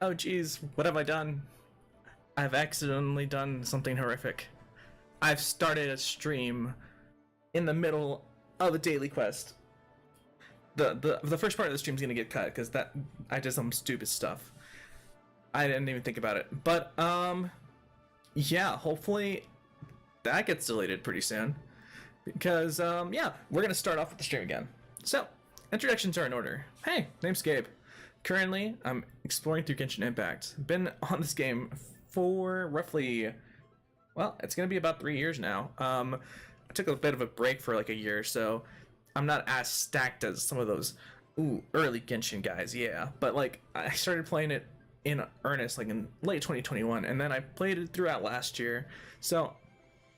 Oh geez, what have I done? I've accidentally done something horrific. I've started a stream in the middle of a daily quest. The first part of the stream is gonna get cut because that I did some stupid stuff. I didn't even think about it, but yeah, hopefully that gets deleted pretty soon because yeah, we're gonna start off with the stream again. So introductions are in order. Hey, name's Gabe. Currently, I'm exploring through Genshin Impact. Been on this game for roughly, well, it's gonna be about 3 years now. I took a bit of a break for like a year or so. I'm not as stacked as some of those early Genshin guys, yeah. But like I started playing it in earnest like in late 2021, and then I played it throughout last year. So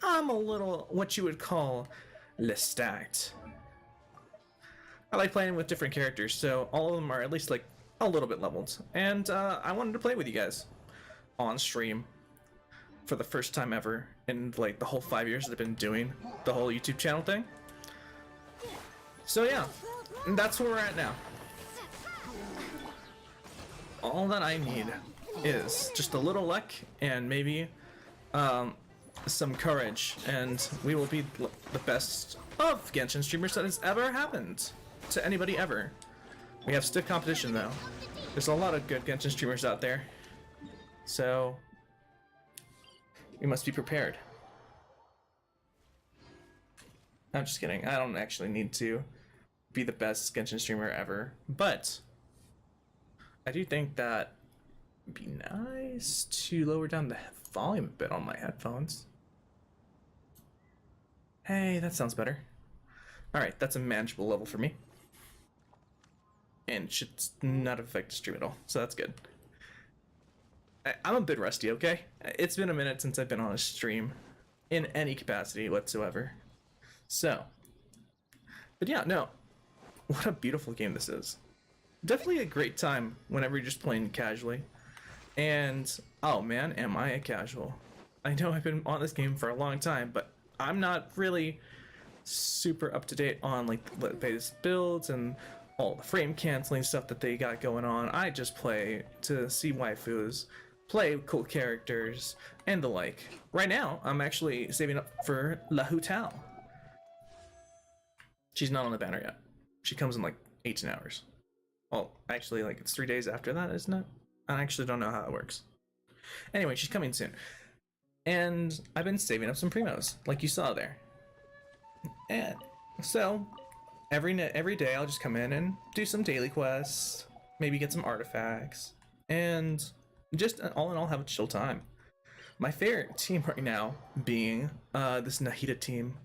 I'm a little what you would call less stacked. I like playing with different characters, so all of them are at least like a little bit leveled. And I wanted to play with you guys on stream for the first time ever in like the whole 5 years that I've been doing the whole YouTube channel thing. So yeah, that's where we're at now. All that I need is just a little luck and maybe some courage, and we will be the best of Genshin streamers that has ever happened to anybody ever. We have stiff competition though. There's a lot of good Genshin streamers out there, so we must be prepared. I'm just kidding. I don't actually need to be the best Genshin streamer ever, but I do think that it'd be nice to lower down the volume a bit on my headphones. Hey, that sounds better. Alright, that's a manageable level for me. And should not affect the stream at all, so that's good. I'm a bit rusty, okay? It's been a minute since I've been on a stream in any capacity whatsoever. So, but yeah, no. What a beautiful game this is. Definitely a great time whenever you're just playing casually. And, oh man, am I a casual. I know I've been on this game for a long time, but I'm not really super up to date on like the latest builds and all the frame canceling stuff that they got going on. I just play to see waifus, play cool characters, and the like. Right now, I'm actually saving up for La Hotel. She's not on the banner yet. She comes in like 18 hours. Well, actually, like it's 3 days after that, isn't it? I actually don't know how it works. Anyway, she's coming soon. And I've been saving up some primos, like you saw there. And so, every day I'll just come in and do some daily quests, maybe get some artifacts, and just all in all have a chill time. My favorite team right now being this Nahida team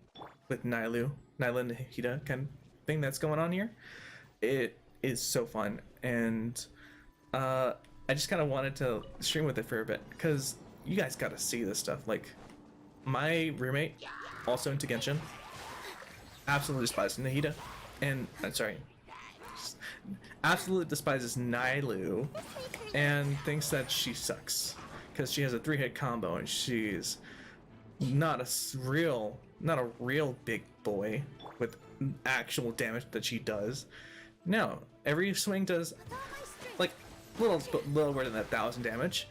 with Nyla Nahida kind of thing that's going on here. It is so fun, and I just kind of wanted to stream with it for a bit because you guys got to see this stuff. Like my roommate, also into Genshin, absolutely despises Nahida, and absolutely despises Nyla, and thinks that she sucks because she has a 3-hit combo and she's not a real big boy with actual damage that she does. No, every swing does like little more than 1,000 damage.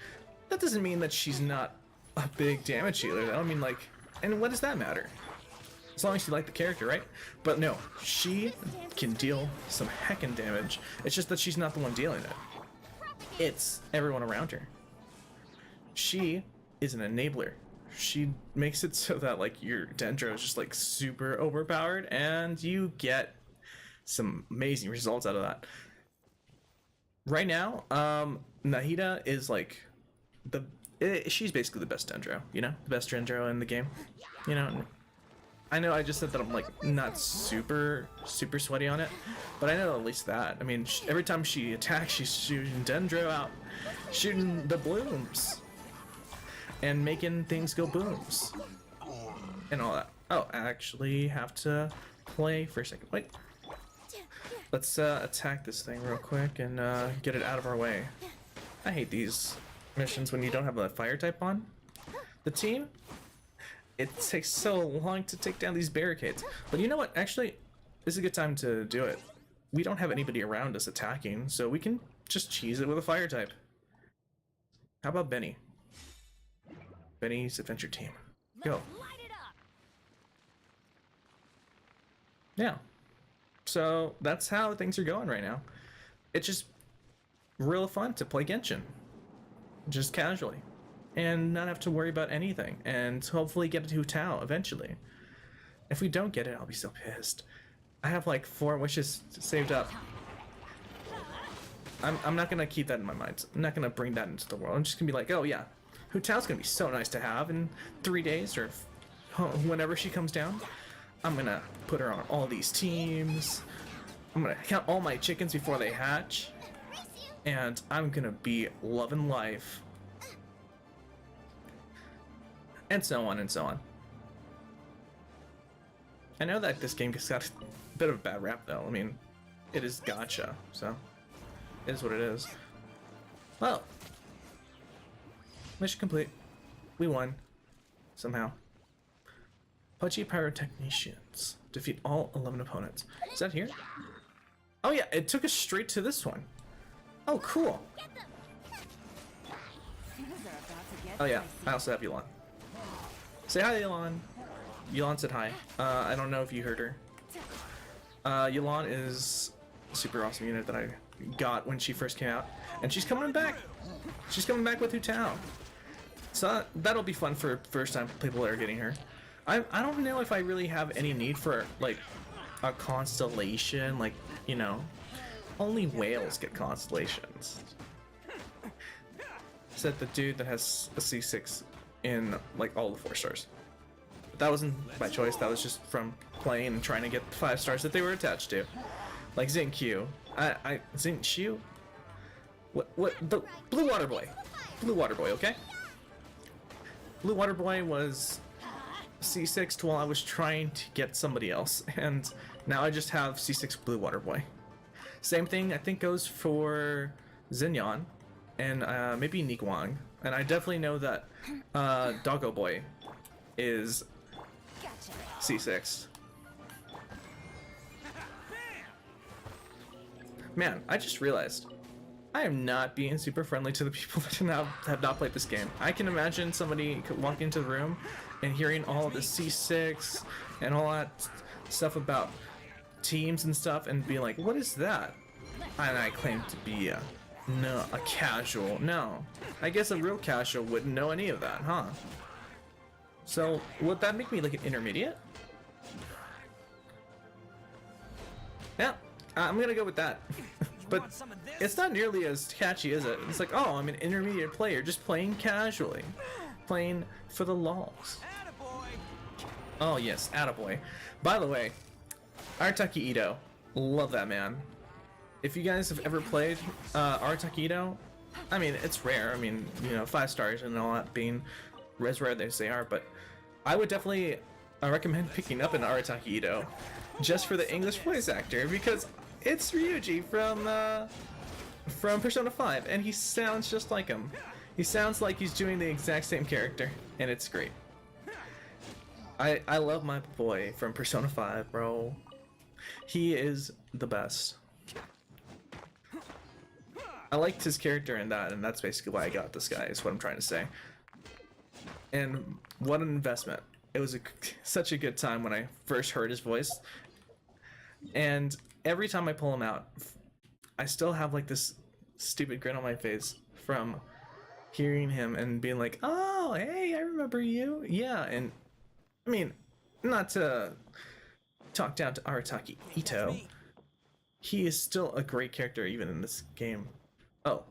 That doesn't mean that she's not a big damage healer. I don't mean like, and what does that matter? As long as you like the character, right? But no, she can deal some heckin' damage. It's just that she's not the one dealing it. It's everyone around her. She is an enabler. She makes it so that like your Dendro is just like super overpowered, and you get some amazing results out of that. Right now, Nahida is like she's basically the best Dendro, you know, the best Dendro in the game. You know, I know I just said that I'm like not super sweaty on it, but I know at least that. I mean, every time she attacks, she's shooting Dendro out, shooting the blooms, and making things go booms, and all that. Oh, I actually have to play for a second. Wait. Let's attack this thing real quick and get it out of our way. I hate these missions when you don't have a fire type on the team. It takes so long to take down these barricades. But you know what? Actually, this is a good time to do it. We don't have anybody around us attacking, so we can just cheese it with a fire type. How about Benny? Benny's Adventure Team. Go. Yeah. So that's how things are going right now. It's just real fun to play Genshin. Just casually. And not have to worry about anything. And hopefully get to Tao eventually. If we don't get it, I'll be so pissed. I have like 4 wishes saved up. I'm not gonna keep that in my mind. I'm not gonna bring that into the world. I'm just gonna be like, oh yeah, Hu Tao's gonna be so nice to have in 3 days or whenever she comes down. I'm gonna put her on all these teams. I'm gonna count all my chickens before they hatch. And I'm gonna be loving life. And so on and so on. I know that this game has got a bit of a bad rap though. I mean, it is gacha, so it is what it is. Well, mission complete. We won. Somehow. Pudgy Pyrotechnicians. Defeat all 11 opponents. Is that here? Oh yeah, it took us straight to this one. Oh, cool. Oh yeah, I also have Yulan. Say hi, Yulan. Yulan said hi. I don't know if you heard her. Yulan is a super awesome unit that I got when she first came out. And she's coming back. She's coming back with Hu Tao. So that'll be fun for first time people that are getting her. I don't know if I really have any need for like a constellation, like, you know, only whales get constellations. Said the dude that has a C6 in like all the 4 stars. But that wasn't by choice, that was just from playing and trying to get the 5 stars that they were attached to. Like Xingqiu. Xingqiu? What the Blue Water Boy. Blue Water Boy, okay? Blue Water Boy was C6 while I was trying to get somebody else, and now I just have C6 Blue Water Boy. Same thing I think goes for Xinyan and maybe Niguang, and I definitely know that Doggo Boy is C6. Man, I just realized I am not being super friendly to the people that have not played this game. I can imagine somebody walking into the room and hearing all the C6 and all that stuff about teams and stuff and being like, what is that? And I claim to be a casual. No, I guess a real casual wouldn't know any of that, huh? So would that make me like an intermediate? Yeah, I'm gonna go with that. But it's not nearly as catchy, is it? It's like, oh, I'm an intermediate player, just playing casually. Playing for the lulz. Oh yes, attaboy. By the way, Arataki Ito. Love that man. If you guys have ever played Arataki Ito, I mean, it's rare. I mean, you know, 5 stars and all that being as rare as they are, but I would definitely recommend picking up an Arataki Ito just for the English voice actor, because it's Ryuji from Persona 5, and he sounds just like him. He sounds like he's doing the exact same character, and it's great. I love my boy from Persona 5, bro. He is the best. I liked his character in that, and that's basically why I got this guy, is what I'm trying to say. And what an investment. It was such a good time when I first heard his voice. And every time I pull him out, I still have like this stupid grin on my face from hearing him and being like, oh, hey, I remember you. Yeah, and I mean, not to talk down to Arataki Ito, he is still a great character even in this game. Oh.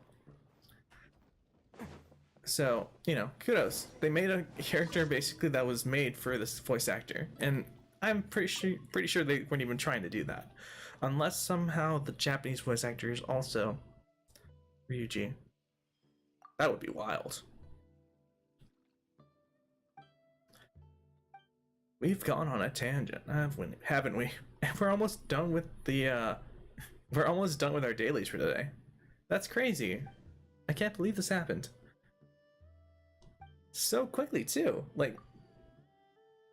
So, you know, kudos. They made a character basically that was made for this voice actor, and I'm pretty sure they weren't even trying to do that. Unless somehow the Japanese voice actor is also Ryuji. That would be wild. We've gone on a tangent, haven't we? And we're almost done with the we're almost done with our dailies for today. That's crazy. I can't believe this happened. So quickly too. Like,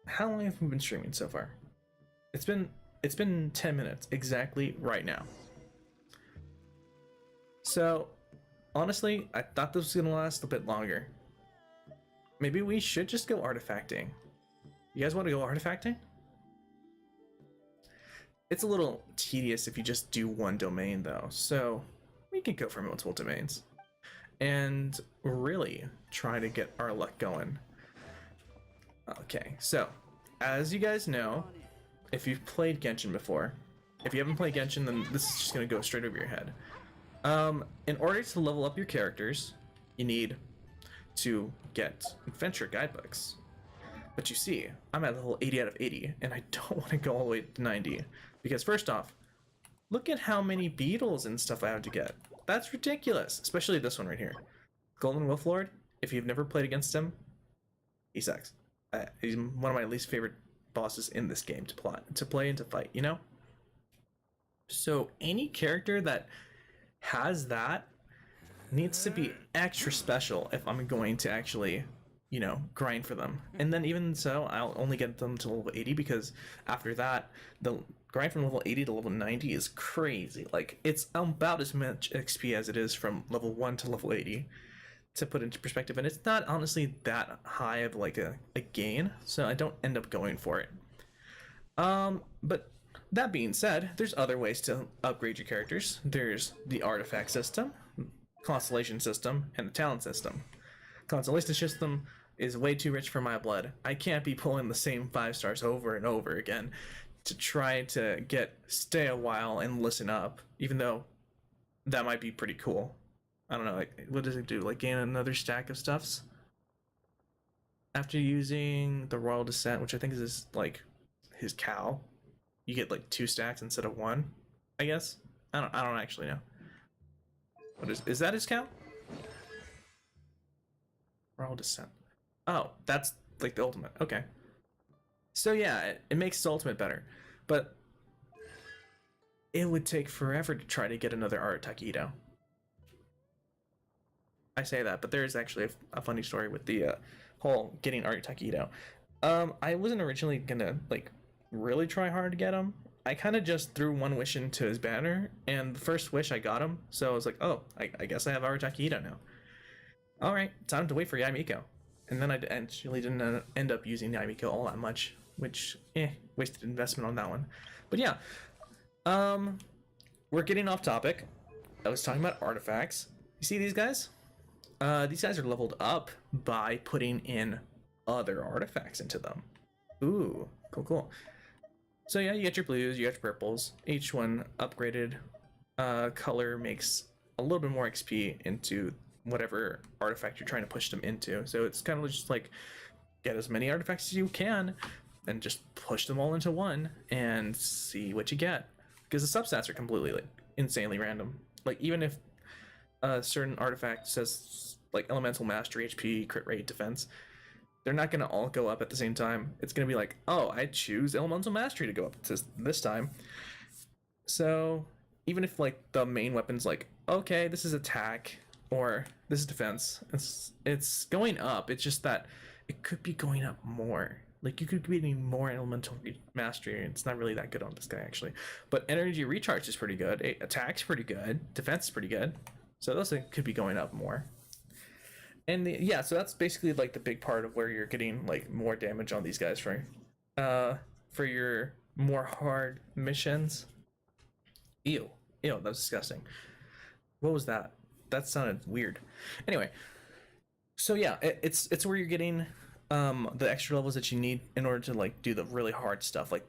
how long have we been streaming so far? It's been 10 minutes exactly right now. So honestly, I thought this was gonna last a bit longer. Maybe we should just go artifacting. You guys want to go artifacting? It's a little tedious if you just do one domain though, so we can go for multiple domains and really try to get our luck going. Okay, so as you guys know, if you've played Genshin before, if you haven't played Genshin, then this is just gonna go straight over your head. In order to level up your characters, you need to get adventure guidebooks. But you see, I'm at level 80 out of 80, and I don't want to go all the way to 90. Because first off, look at how many beetles and stuff I have to get. That's ridiculous, especially this one right here. Golden Wolf Lord, if you've never played against him, he sucks. He's one of my least favorite bosses in this game to play and to fight, you know? So any character that has that needs to be extra special if I'm going to actually, you know, grind for them. And then even so, I'll only get them to level 80 because after that, the grind from level 80 to level 90 is crazy. Like, it's about as much XP as it is from level 1 to level 80, to put into perspective. And it's not honestly that high of like a gain, so I don't end up going for it. But that being said, there's other ways to upgrade your characters. There's the artifact system, constellation system, and the talent system. Constellation system is way too rich for my blood. I can't be pulling the same 5 stars over and over again to try to stay a while and listen up, even though that might be pretty cool. I don't know, like, what does it do? Like, gain another stack of stuffs? After using the Royal Descent, which I think is his cow, you get like 2 stacks instead of 1, I guess. I don't actually know. What is that his cow? Royal Descent. Oh, that's like the ultimate. Okay. So yeah, it makes his ultimate better, but it would take forever to try to get another Art Taquito. I say that, but there is actually a funny story with the whole getting Art Taquito. I wasn't originally gonna like really try hard to get him. I kind of just threw one wish into his banner, and the first wish I got him, so I was like, oh, I guess I have Art Taquito now. Alright, time to wait for Yamiko. And then I actually didn't end up using Yamiko all that much, which, wasted investment on that one. But yeah, we're getting off topic. I was talking about artifacts. You see these guys? These guys are leveled up by putting in other artifacts into them. Ooh, cool. So yeah, you get your blues, you get your purples. Each one upgraded color makes a little bit more XP into whatever artifact you're trying to push them into. So it's kind of just like, get as many artifacts as you can and just push them all into one and see what you get. Because the substats are completely like insanely random. Like, even if a certain artifact says like elemental mastery, HP, crit rate, defense, they're not going to all go up at the same time. It's going to be like, oh, I choose elemental mastery to go up this time. So even if like the main weapon's like, okay, this is attack or this is defense, it's going up. It's just that it could be going up more. Like, you could be getting more elemental mastery. It's not really that good on this guy actually, but energy recharge is pretty good. Attack's pretty good. Defense is pretty good. So those could be going up more. And yeah, so that's basically like the big part of where you're getting like more damage on these guys for your more hard missions. Ew, that was disgusting. What was that? That sounded weird. Anyway, so yeah, it's where you're getting the extra levels that you need in order to like do the really hard stuff. Like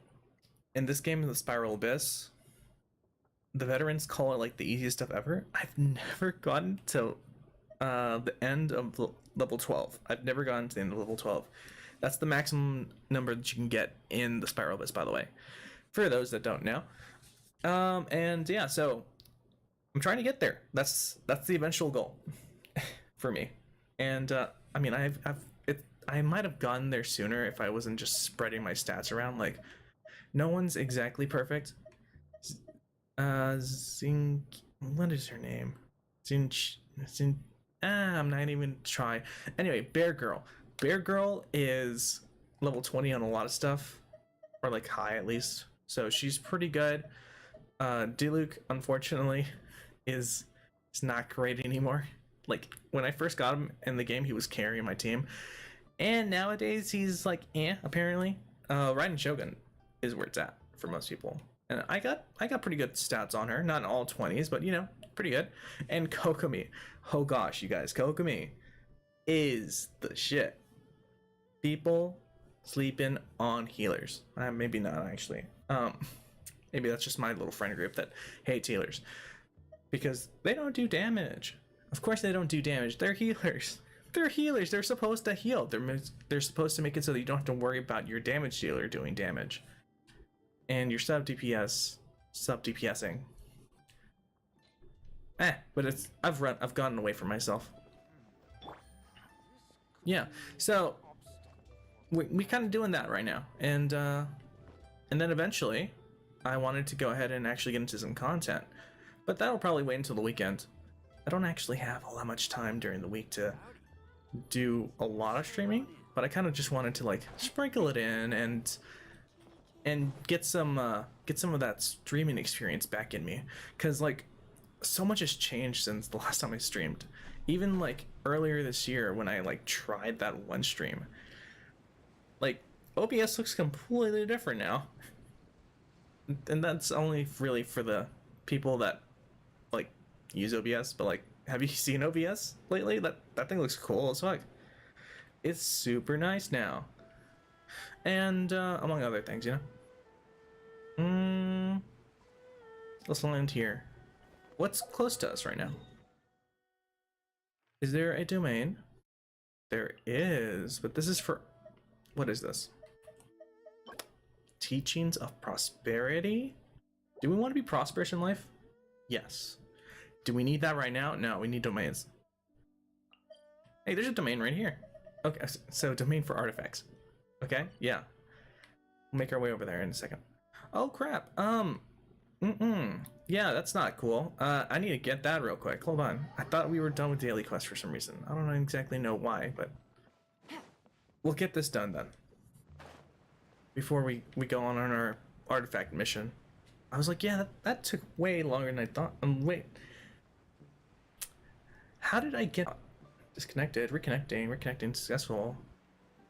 in this game, the Spiral Abyss, the veterans call it like the easiest stuff ever. I've never gotten to the end of level 12. I've never gotten to the end of level 12. That's the maximum number that you can get in the Spiral Abyss, by the way, for those that don't know. And yeah, so I'm trying to get there. That's the eventual goal for me. And I mean, I might have gotten there sooner if I wasn't just spreading my stats around. Like, no one's exactly perfect. Zing, what is her name? I'm not even try. Anyway, Bear Girl. Bear Girl is level 20 on a lot of stuff, or like high at least. So she's pretty good. Diluc, unfortunately, is He's not great anymore. Like when I first got him in the game, he was carrying my team, and nowadays he's like, apparently. Raiden Shogun is where it's at for most people, and I got pretty good stats on her. Not all 20s, but pretty good. And Kokomi, oh gosh, you guys, Kokomi is the shit. People sleeping on healers. Maybe not actually. Maybe that's just my little friend group that hates healers because they don't do damage. Of course they don't do damage. They're healers. They're healers. They're supposed to heal. They're supposed to make it so that you don't have to worry about your damage dealer doing damage and your sub DPSing. But I've gotten away from myself. Yeah, so we kind of doing that right now, and then eventually I wanted to go ahead and actually get into some content, but that'll probably wait until the weekend. I don't actually have all that much time during the week to do a lot of streaming, but I kind of just wanted to like sprinkle it in and get some of that streaming experience back in me, because like so much has changed since the last time I streamed. Even like earlier this year when I like tried that one stream, like OBS looks completely different now, and that's only really for the people that like use OBS. But like, have you seen OBS lately? That thing looks cool as fuck. It's super nice now, and among other things, let's land here. What's close to us right now? Is there a domain? There is, but this is for, what is this? Teachings of prosperity? Do we want to be prosperous in life? Yes. Do we need that right now? No, we need domains. Hey, there's a domain right here. Okay, so domain for artifacts. Okay, yeah. We'll make our way over there in a second. Oh crap, yeah, that's not cool. I need to get that real quick. Hold on. I thought we were done with daily quest for some reason. I don't exactly know why, but we'll get this done then. Before we go on our artifact mission. I was like, yeah, that took way longer than I thought. Wait. How did I get disconnected? Reconnecting successful.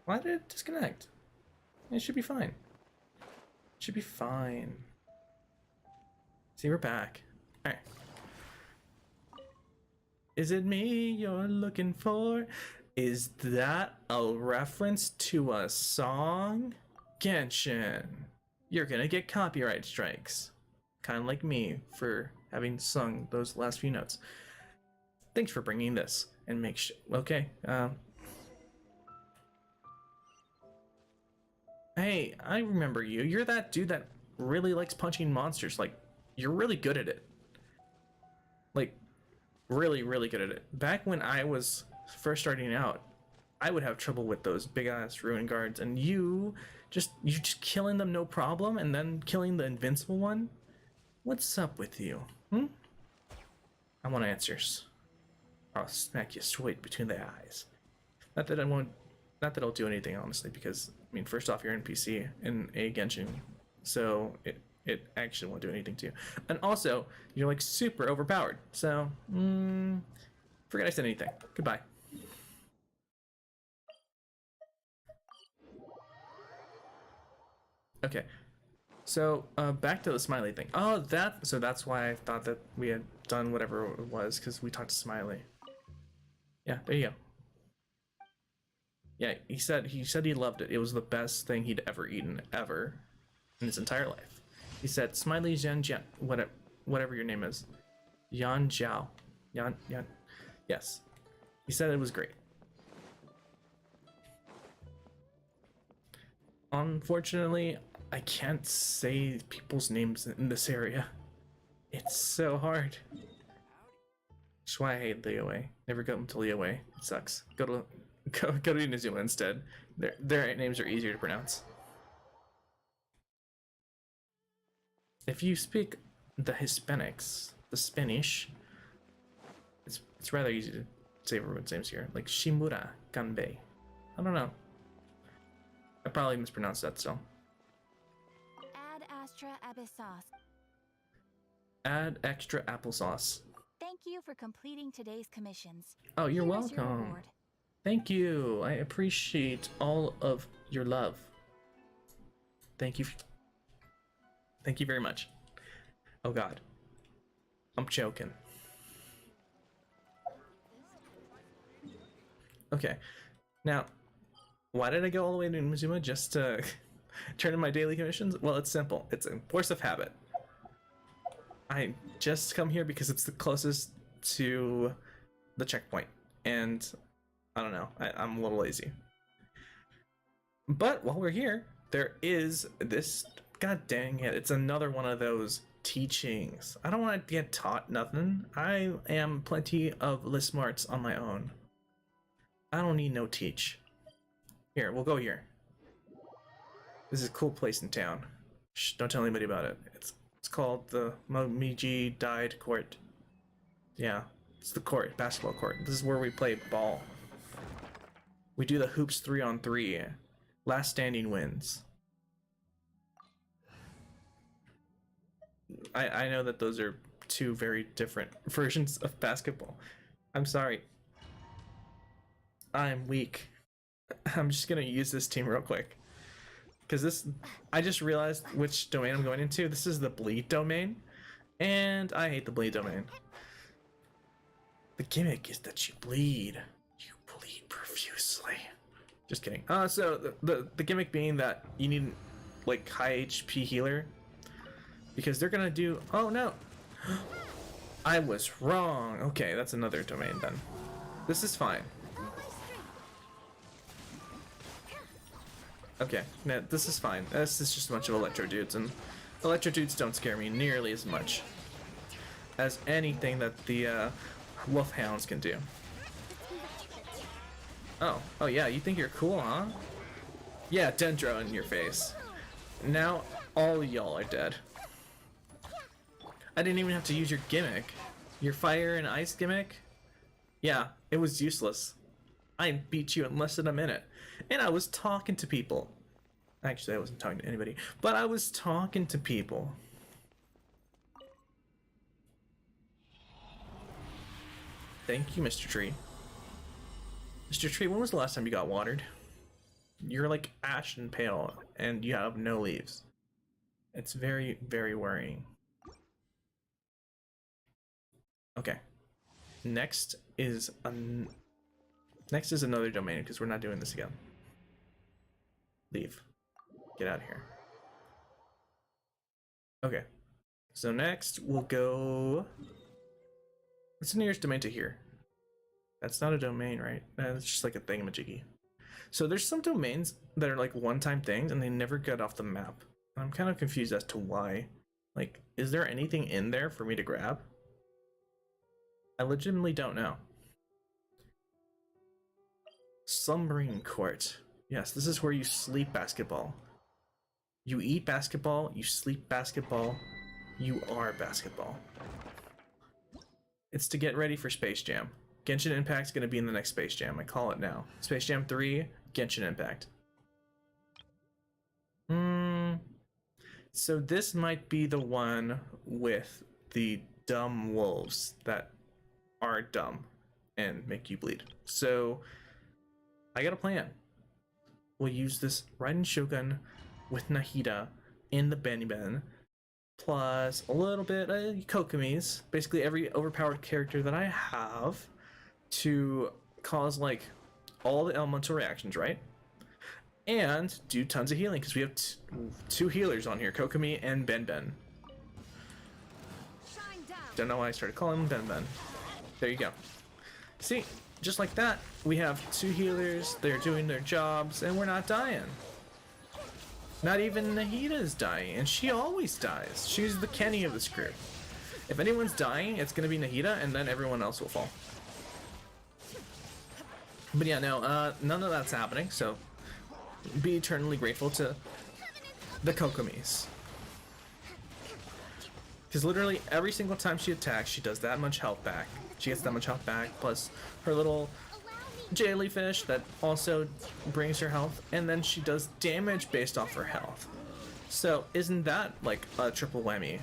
Why did it disconnect? It should be fine. It should be fine. See, we're back. Alright. Is it me you're looking for? Is that a reference to a song? Genshin. You're gonna get copyright strikes. Kind of like me for having sung those last few notes. Thanks for bringing this and make sure. Okay. Hey, I remember you. You're that dude that really likes punching monsters. Like, you're really good at it. Like, really, really good at it. Back when I was first starting out, I would have trouble with those big ass ruin guards, and you just killing them no problem, and then killing the invincible one. What's up with you? I want answers. I'll smack you straight between the eyes. Not that I'll do anything, honestly, because I mean, first off, you're NPC in a Genshin, so it actually won't do anything to you. And also, you're like super overpowered. So, forget I said anything. Goodbye. Okay. So, back to the Smiley thing. Oh, so that's why I thought that we had done whatever it was, because we talked to Smiley. Yeah, there you go. Yeah, he said he loved it. It was the best thing he'd ever eaten, ever, in his entire life. He said, Smiley Yan Jian, whatever your name is. Yan Jiao. Yan. Yes. He said it was great. Unfortunately, I can't say people's names in this area. It's so hard. That's why I hate Liyue. Never go to Liyue. It sucks. Go to Inazuma instead. Their names are easier to pronounce. If you speak the Hispanics, the Spanish, it's rather easy to say everyone's names here. Like Shimura Kanbei. I don't know. I probably mispronounced that, so. Add extra applesauce. Add extra applesauce. Thank you for completing today's commissions. Oh, you're Here's your welcome. reward. Thank you. I appreciate all of your love. Thank you. Thank you very much. Oh God. I'm choking. Okay. Now, why did I go all the way to Mizuma just to turn in my daily commissions? Well, it's simple. It's a force of habit. I just come here because it's the closest to the checkpoint. And I don't know. I'm a little lazy. But while we're here, there is this. God dang it. It's another one of those teachings. I don't want to get taught nothing. I am plenty of list smarts on my own. I don't need no teach. Here, we'll go here. This is a cool place in town. Shh, don't tell anybody about it. It's called the Momiji Died Court. Yeah, it's the court, basketball court. This is where we play ball. We do the hoops 3-on-3. Last standing wins. I know that those are two very different versions of basketball. I'm sorry. I'm weak. I'm just gonna use this team real quick. Because this, I just realized which domain I'm going into. This is the bleed domain. And I hate the bleed domain. The gimmick is that you bleed. You bleed profusely. Just kidding. So the gimmick being that you need like high HP healer. Because they're gonna do, oh no. I was wrong. Okay, that's another domain then. This is fine. Okay, no, this is fine. This is just a bunch of electro dudes, and electro dudes don't scare me nearly as much as anything that the wolfhounds can do. Oh yeah, you think you're cool, huh? Yeah, Dendro in your face. Now all y'all are dead. I didn't even have to use your gimmick. Your fire and ice gimmick? Yeah, it was useless. I beat you in less than a minute. And I was talking to people. Actually, I wasn't talking to anybody. But I was talking to people. Thank you, Mr. Tree. Mr. Tree, when was the last time you got watered? You're like ashen pale, and you have no leaves. It's very, very worrying. Okay. Next is another domain, because we're not doing this again. Leave. Get out of here. Okay. So next we'll go. What's the nearest domain to here? That's not a domain, right? That's just like a thingamajiggy. So there's some domains that are like one-time things and they never get off the map. I'm kind of confused as to why. Like, is there anything in there for me to grab? I legitimately don't know. Slumbering Court. Yes, this is where you sleep basketball. You eat basketball, you sleep basketball, you are basketball. It's to get ready for Space Jam. Genshin Impact's gonna be in the next Space Jam, I call it now. Space Jam 3, Genshin Impact. So this might be the one with the dumb wolves that are dumb and make you bleed. So I got a plan. We'll use this Raiden Shogun with Nahida in the Benben, plus a little bit of Kokumi's, basically every overpowered character that I have, to cause like all the elemental reactions, right? And do tons of healing, because we have two healers on here, Kokumi and Benben. Don't know why I started calling them Benben. There you go. See, just like that, we have two healers, they're doing their jobs, and we're not dying. Not even Nahida is dying, and she always dies. She's the Kenny of this group. If anyone's dying, it's gonna be Nahida, and then everyone else will fall. But yeah, no, none of that's happening, so be eternally grateful to the Kokumis. Because literally every single time she attacks, she does that much health back. She gets that much health back, plus her little jellyfish that also brings her health, and then she does damage based off her health. So isn't that like a triple whammy?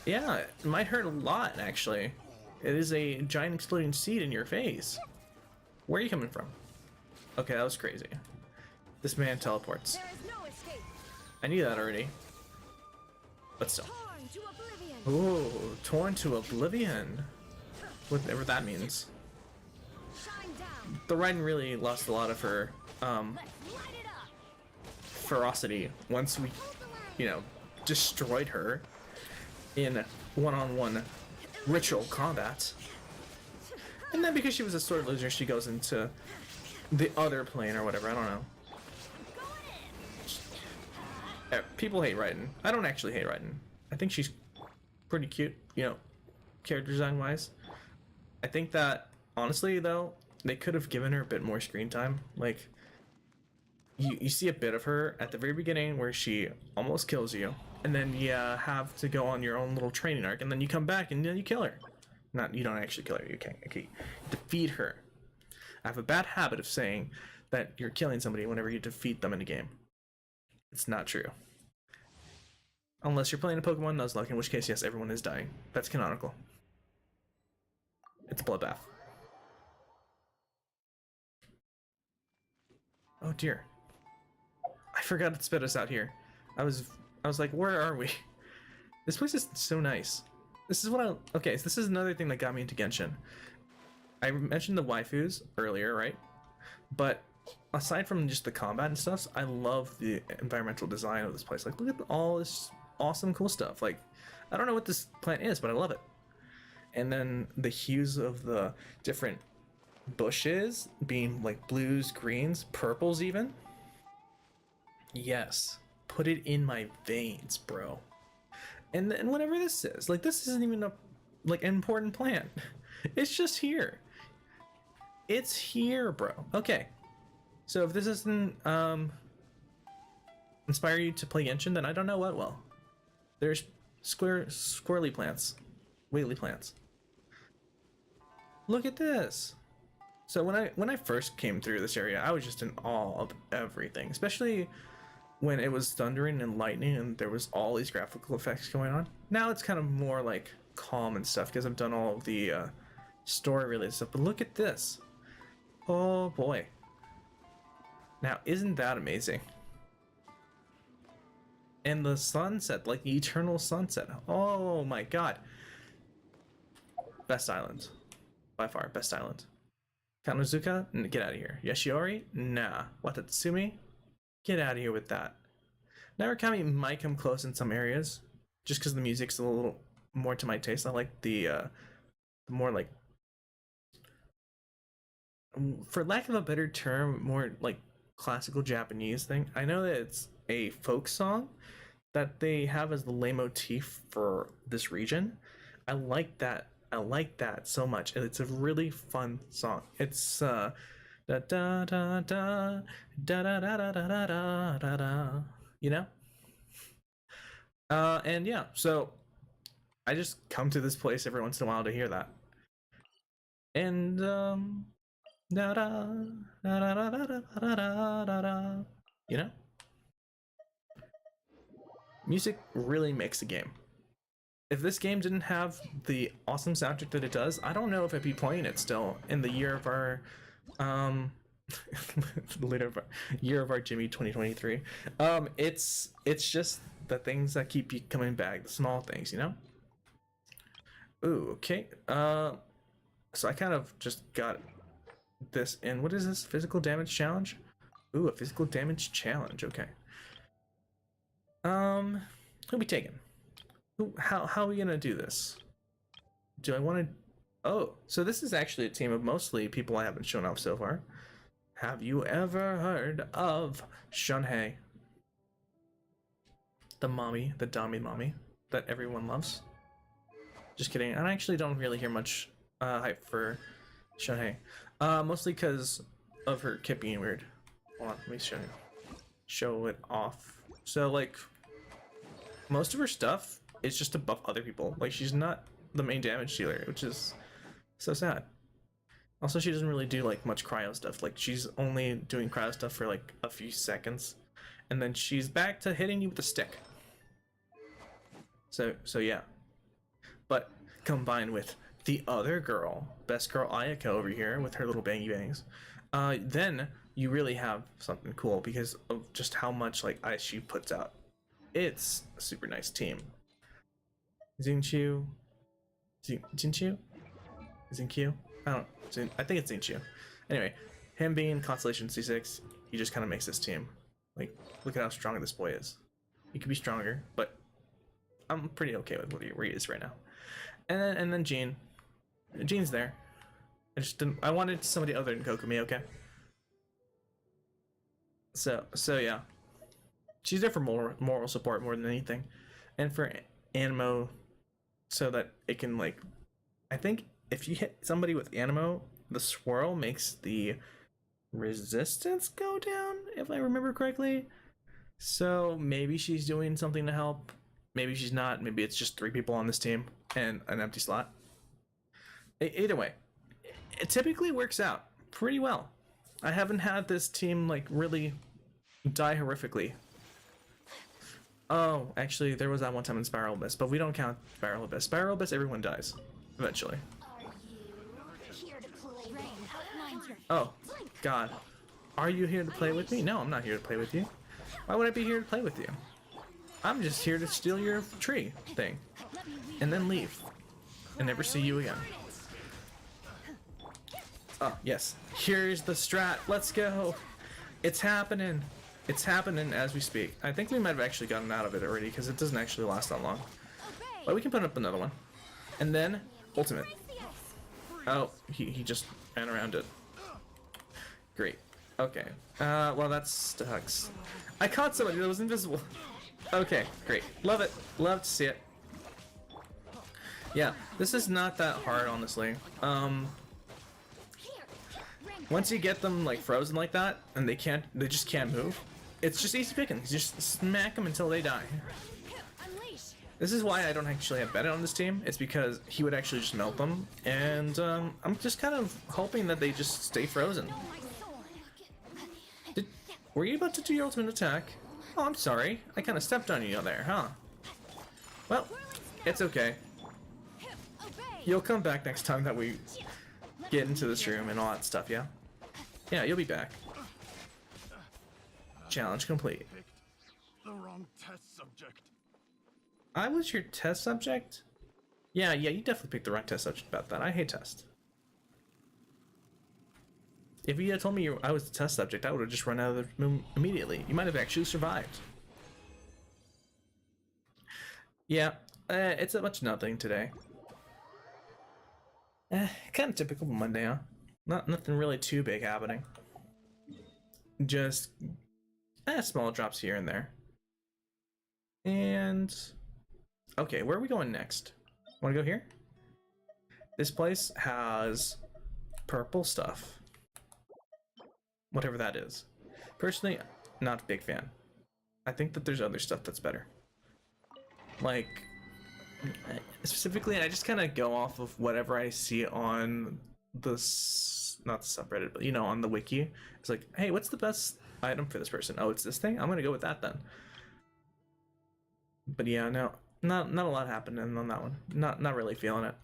Yeah, it might hurt a lot, actually. It is a giant exploding seed in your face. Where are you coming from? Okay, that was crazy. This man teleports. There is no escape. I knew that already. But still. Torn to oblivion. Ooh, torn to oblivion. Whatever that means. Shine down. The Raiden really lost a lot of her Let's light it up. ferocity once we, you know, destroyed her in one-on-one ritual combat. And then because she was a sword loser, she goes into the other plane or whatever, I don't know. People hate Raiden. I don't actually hate Raiden. I think she's pretty cute, you know, character design wise. I think that, honestly though, they could have given her a bit more screen time. Like, you see a bit of her at the very beginning where she almost kills you, and then you have to go on your own little training arc, and then you come back and then you kill her. Not, you don't actually kill her, you can't, okay, defeat her. I have a bad habit of saying that you're killing somebody whenever you defeat them in a game. It's not true. Unless you're playing a Pokemon Nuzlocke, in which case, yes, everyone is dying. That's canonical. It's a bloodbath. Oh dear. I forgot to spit us out here. I was like, where are we? This place is so nice. This is what okay, so this is another thing that got me into Genshin. I mentioned the waifus earlier, right? But aside from just the combat and stuff, I love the environmental design of this place. Like, look at all this awesome cool stuff. Like, I don't know what this plant is, but I love it. And then the hues of the different bushes being like blues, greens, purples even. Yes, put it in my veins, bro. And then whatever this is, like, this isn't even a like an important plant. It's just here. It's here, bro. Okay. So if this doesn't inspire you to play Genshin, then I don't know what will. There's squirrely plants, wiggly plants. Look at this. So when I first came through this area, I was just in awe of everything, especially when it was thundering and lightning and there was all these graphical effects going on. Now it's kind of more like calm and stuff because I've done all of the story related stuff. But look at this. Oh boy. Now, isn't that amazing? And the sunset, like the eternal sunset. Oh my god. Best island. By far, best island. Kanozuka? Get out of here. Yashiori? Nah. Watatsumi? Get out of here with that. Narukami might come close in some areas, just because the music's a little more to my taste. I like the more like, for lack of a better term, more like classical Japanese thing. I know that it's a folk song that they have as the leitmotif for this region. I like that. I like that so much. It's a really fun song. It's da da da da da da da da da da da da, you know? And yeah, so I just come to this place every once in a while to hear that. And da da da da da da da da da, you know? Music really makes a game. If this game didn't have the awesome soundtrack that it does, I don't know if I'd be playing it still in the year of our year of our Jimmy 2023. It's just the things that keep you coming back, the small things, you know? Ooh, okay. So I kind of just got this in. What is this? Physical damage challenge? Ooh, a physical damage challenge, okay. Who'll be taken? How are we gonna do this? Do I want to? Oh, so this is actually a team of mostly people I haven't shown off so far. Have you ever heard of Shunhei? The mommy, the dummy mommy that everyone loves. Just kidding. I actually don't really hear much hype for Shunhei. Mostly because of her kit being weird. Hold on, let me show it off. So like, most of her stuff is just to buff other people. Like, she's not the main damage dealer, which is so sad. Also, she doesn't really do like much cryo stuff. Like, she's only doing cryo stuff for like a few seconds, and then she's back to hitting you with a stick. So yeah, But combined with the other girl, best girl Ayaka over here with her little bangy bangs, then you really have something cool because of just how much like ice she puts out. It's a super nice team. Xingqiu, Xingqiu, Xingqiu. I think it's Xingqiu. Anyway, him being Constellation C6, he just kind of makes this team. Like, look at how strong this boy is. He could be stronger, but I'm pretty okay with where he is right now. And then Jean. Jean's there. I wanted somebody other than Kokumi, okay? So yeah. She's there for moral support more than anything. And for Animo, so that it can, like, I think if you hit somebody with Animo, the swirl makes the resistance go down, if I remember correctly. So maybe she's doing something to help. Maybe she's not. Maybe it's just 3 people on this team and an empty slot. Either way, it typically works out pretty well. I haven't had this team like really die horrifically. Oh, actually, there was that one time in Spiral Abyss, but we don't count Spiral Abyss. Spiral Abyss, everyone dies eventually. Oh, God. Are you here to play with me? No, I'm not here to play with you. Why would I be here to play with you? I'm just here to steal your tree thing and then leave and never see you again. Oh, yes. Here's the strat. Let's go. It's happening. It's happening as we speak. I think we might have actually gotten out of it already because it doesn't actually last that long. But we can put up another one. And then, ultimate. Oh, he just ran around it. Great. Okay. Well, that sucks. I caught somebody that was invisible. Okay, great. Love it. Love to see it. Yeah, this is not that hard, honestly. Once you get them like frozen like that, and they just can't move, it's just easy pickings. Just smack them until they die. This is why I don't actually have Bennett on this team. It's because he would actually just melt them, and I'm just kind of hoping that they just stay frozen. Were you about to do your ultimate attack? Oh, I'm sorry. I kind of stepped on you there, huh? Well, it's okay. You'll come back next time that we get into this room and all that stuff, yeah? Yeah, you'll be back. Challenge complete. The wrong test subject. I was your test subject? Yeah, you definitely picked the right test subject about that. I hate tests. If you had told me I was the test subject, I would have just run out of the room immediately. You might have actually survived. Yeah, it's a much nothing today. Kind of typical Monday, huh? Nothing really too big happening. Just small drops here and there. And okay, where are we going next? Want to go here? This place has purple stuff. Whatever that is. Personally, not a big fan. I think that there's other stuff that's better. Like, specifically, I just kind of go off of whatever I see on not the subreddit, but, you know, on the wiki. It's like, hey, what's the best item for this person? Oh, it's this thing? I'm going to go with that then. But yeah, no, not a lot happening on that one. Not really feeling it.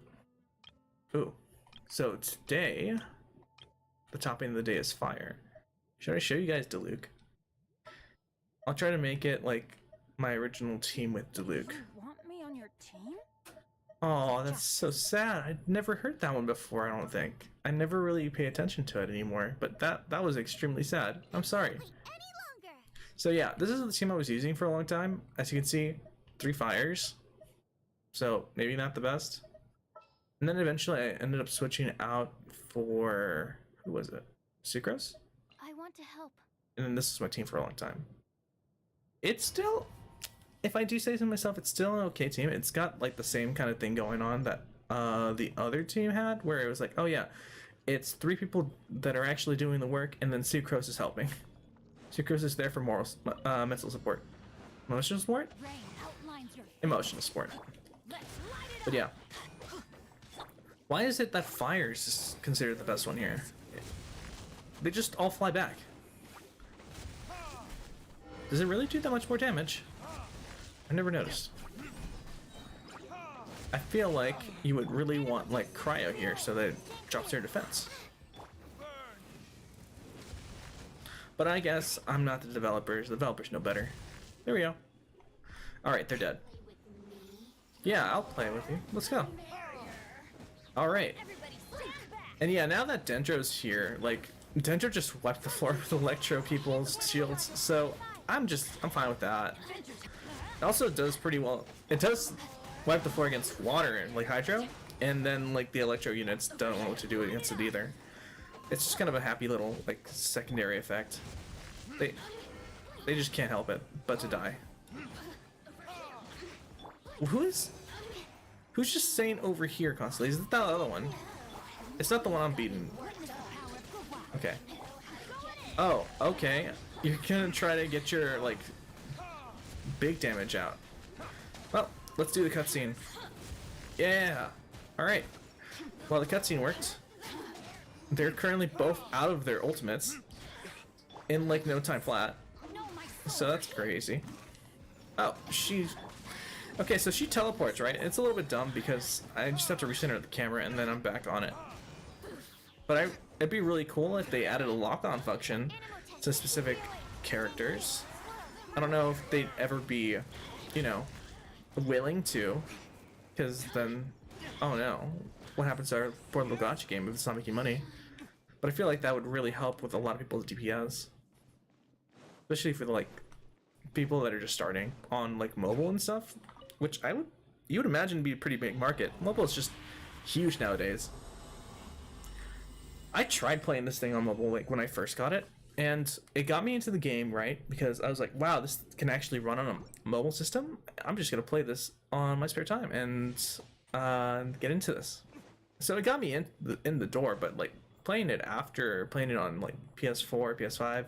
Ooh. So today, the topping of the day is fire. Should I show you guys Diluc? I'll try to make it like my original team with Diluc. You want me on your team? Oh, that's so sad. I'd never heard that one before, I don't think. I never really pay attention to it anymore, but that was extremely sad. I'm sorry. So yeah, this is the team I was using for a long time. As you can see, 3 fires. So maybe not the best. And then eventually I ended up switching out for, who was it? Sucrose? I want to help. And then this is my team for a long time. It's still, if I do say so myself, it's still an okay team. It's got like the same kind of thing going on that the other team had, where it was like, oh yeah, it's 3 people that are actually doing the work, and then Sucrose is helping. Sucrose is there for mental support. Emotional support? Emotional support. But yeah. Why is it that Fires is considered the best one here? They just all fly back. Does it really do that much more damage? I never noticed. I feel like you would really want like cryo here so that it drops their defense. But I guess I'm not the developers. The developers know better. There we go. Alright, they're dead. Yeah, I'll play with you. Let's go. Alright. And yeah, now that Dendro's here, like, Dendro just wiped the floor with Electro people's shields, so I'm fine with that. It also does pretty well. It does wipe the floor against water, like Hydro, and then, like, the Electro units don't know what to do against it either. It's just kind of a happy little, like, secondary effect. They just can't help it but to die. Who's just saying over here constantly? Is it that other one? It's not the one I'm beating. Okay. Oh, okay. You're gonna try to get your, like, big damage out. Well, let's do the cutscene. Yeah! Alright. Well, the cutscene worked. They're currently both out of their ultimates in, like, no time flat. So that's crazy. Oh, she's... Okay, so she teleports, right? It's a little bit dumb because I just have to recenter the camera and then I'm back on it. But it'd be really cool if they added a lock-on function to specific characters. I don't know if they'd ever be, you know, willing to, because then, oh no, what happens to our poor little gacha game if it's not making money? But I feel like that would really help with a lot of people's DPS, especially for like people that are just starting on like mobile and stuff, which you would imagine would be a pretty big market. Mobile is just huge nowadays. I tried playing this thing on mobile like when I first got it, and it got me into the game, right? Because I was like, wow, this can actually run on a mobile system. I'm just gonna play this on my spare time and get into this. So it got me in the door, but like playing it on like PS4, PS5,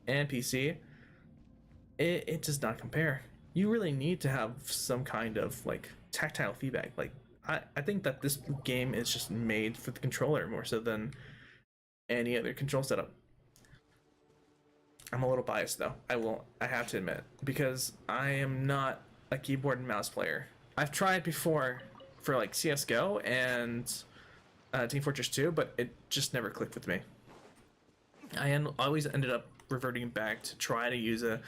and PC, it does not compare. You really need to have some kind of like tactile feedback. Like I think that this game is just made for the controller more so than any other control setup. I'm a little biased though, I have to admit, because I am not a keyboard and mouse player. I've tried before for like CSGO and Team Fortress 2, but it just never clicked with me. I always ended up reverting back to try to use a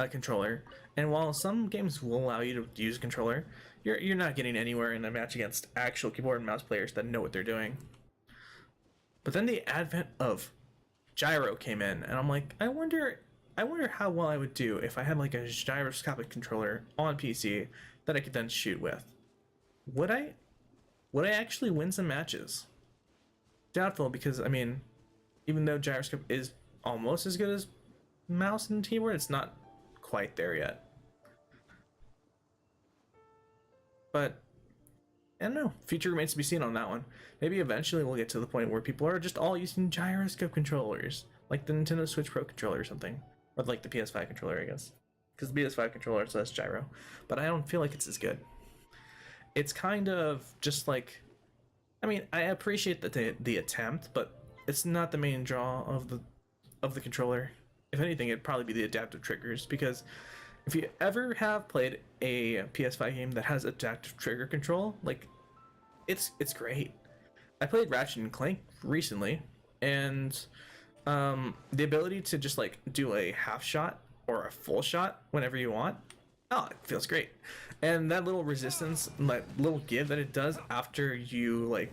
controller, and while some games will allow you to use a controller, you're not getting anywhere in a match against actual keyboard and mouse players that know what they're doing. But then the advent of gyro came in, and I'm like, I wonder how well I would do if I had like a gyroscopic controller on PC that I could then shoot with. Would I actually win some matches? Doubtful, because I mean, even though gyroscope is almost as good as mouse and keyboard, it's not quite there yet. But I don't know, future remains to be seen on that one. Maybe eventually we'll get to the point where people are just all using gyroscope controllers, like the Nintendo Switch Pro controller or something, or like the PS5 controller, I guess, because the PS5 controller is less gyro. But I don't feel like it's as good. It's kind of just like, I mean, I appreciate the attempt, but it's not the main draw of the controller. If anything, it'd probably be the adaptive triggers, because if you ever have played a PS5 game that has adaptive trigger control, like, it's great. I played Ratchet and Clank recently, and the ability to just like do a half shot or a full shot whenever you want, oh, it feels great. And that little resistance, that little give that it does after you like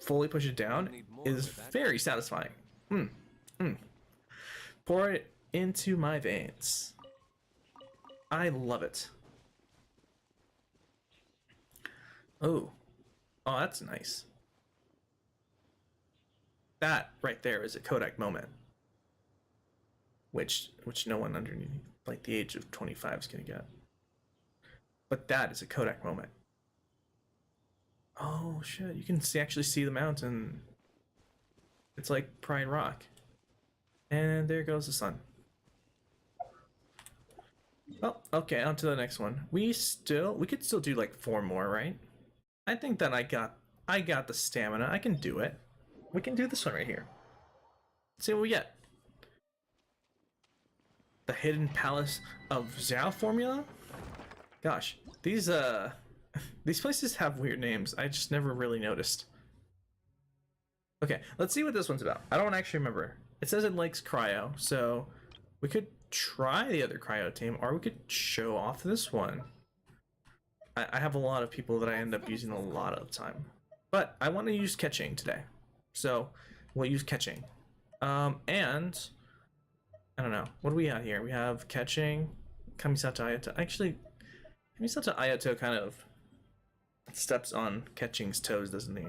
fully push it down is very satisfying. Pour it into my veins. I love it. Oh, that's nice. That right there is a Kodak moment, which no one underneath like the age of 25 is gonna get. But that is a Kodak moment. Oh shit! You can actually see the mountain. It's like Pride Rock, and there goes the sun. Oh, okay, on to the next one. We could still do like 4 more, right? I think that I got the stamina. I can do it. We can do this one right here. Let's see what we get. The Hidden Palace of Zhao formula? Gosh, these These places have weird names. I just never really noticed. Okay, let's see what this one's about. I don't actually remember. It says it likes cryo, so we could try the other cryo team, or we could show off this one. I have a lot of people that I end up using a lot of the time. But I want to use catching today. So we'll use catching. And I don't know. What do we have here? We have catching, Kamisato Ayato. Actually, Kamisato Ayato kind of steps on catching's toes, doesn't he?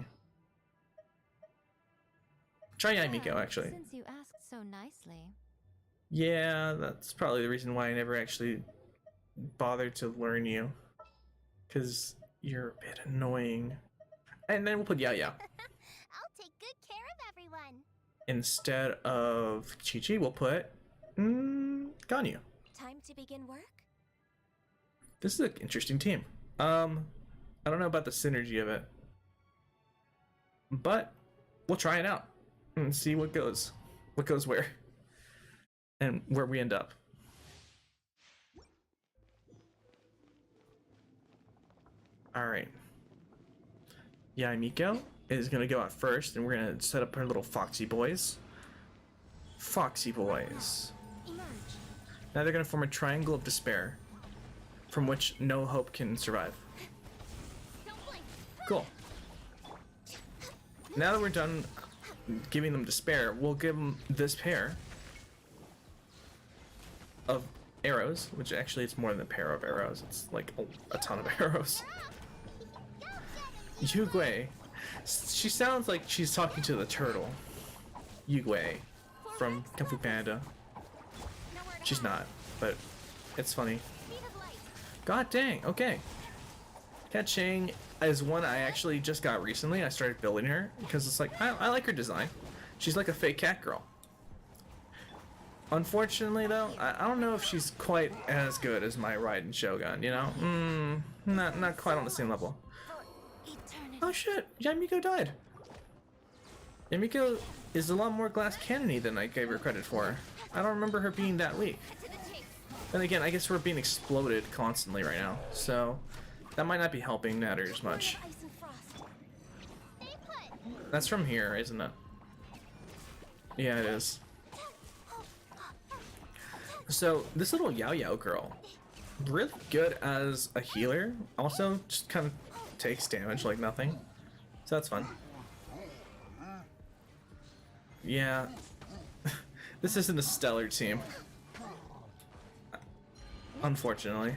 Try Yaimiko, actually. Since you asked so nicely. Yeah, that's probably the reason why I never actually bothered to learn you. Because you're a bit annoying. And then we'll put Yaya. I'll take good care of everyone. Instead of Chi-Chi, we'll put Ganyu. Time to begin work? This is an interesting team. I don't know about the synergy of it. But we'll try it out and see what goes where. And where we end up. Alright. Yaimiko is gonna go out first, and we're gonna set up her little foxy boys. Foxy boys. Emerge. Now they're gonna form a triangle of despair, from which no hope can survive. Don't blink. Cool. Now that we're done giving them despair, we'll give them this pair of arrows, which actually it's more than a pair of arrows. It's like a ton of arrows. Yugui. She sounds like she's talking to the turtle. Yugui from Kung Fu Panda. She's not, but it's funny. Speed of light. God dang, okay. Catching is one I actually just got recently. I started building her because it's like, I like her design. She's like a fake cat girl. Unfortunately though, I don't know if she's quite as good as my Raiden Shogun, you know? Not quite on the same level. Eternity. Oh shit, Yamiko died. Yamiko is a lot more glass cannony than I gave her credit for. I don't remember her being that weak. To the chase. Then again, I guess we're being exploded constantly right now, so that might not be helping matters much. Ice and frost. Stay put. That's from here, isn't it? Yeah, it is. So this little Yao Yao girl, really good as a healer, also just kind of takes damage like nothing, so that's fun. Yeah, this isn't a stellar team, unfortunately.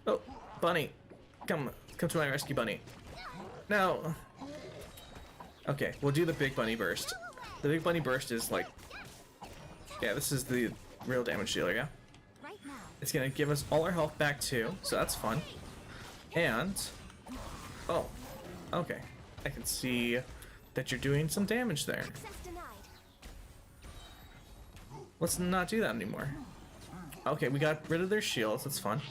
Oh, Bunny, come to my rescue, Bunny. No. Okay, we'll do the big bunny burst. The big bunny burst is like, yeah, this is the real damage dealer, yeah? Right now. It's gonna give us all our health back too, so that's fun. And, oh, okay. I can see that you're doing some damage there. Access denied. Let's not do that anymore. Okay, we got rid of their shields, that's fun.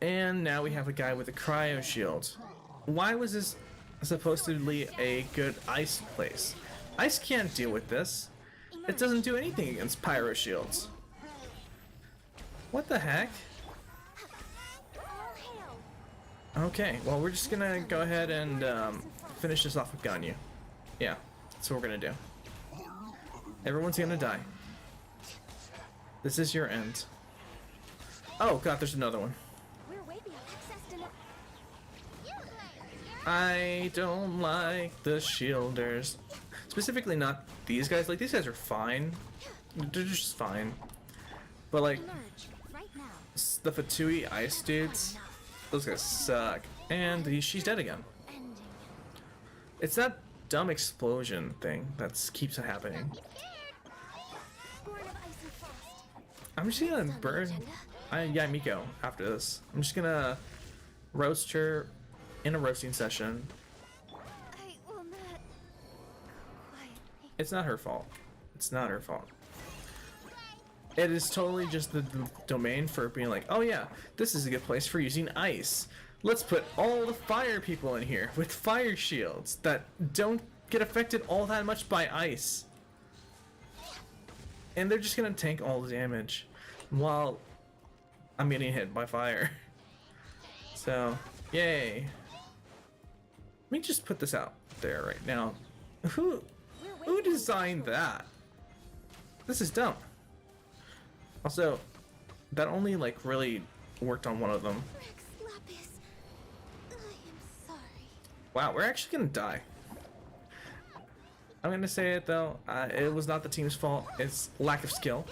And now we have a guy with a cryo shield. Why was this supposedly a good ice place? Ice can't deal with this. It doesn't do anything against pyro shields. What the heck? All hail. Okay, well we're just gonna go ahead and finish this off with Ganyu. Yeah, that's what we're gonna do. Everyone's gonna die. This is your end. Oh god, there's another one. We're way beyond access denied. I don't like the shielders. Specifically not these guys. Like, these guys are fine. They're just fine. But like, Emerge. Right now. the Fatui ice dudes, those guys suck. And she's dead again. Ending. It's that dumb explosion thing that keeps happening. Born of ice and frost. I'm just gonna burn Miko after this. I'm just gonna roast her in a roasting session. I will not. Quietly. It's not her fault. It's not her fault. It is totally just the domain for being like, oh yeah, this is a good place for using ice. Let's put all the fire people in here with fire shields that don't get affected all that much by ice. And they're just gonna tank all the damage while I'm getting hit by fire. So, yay. Let me just put this out there right now. Who designed that? This is dumb. Also, that only like really worked on one of them. Rex Lapis, I am sorry. Wow, we're actually gonna die. I'm gonna say it though, it was not the team's fault, it's lack of skill.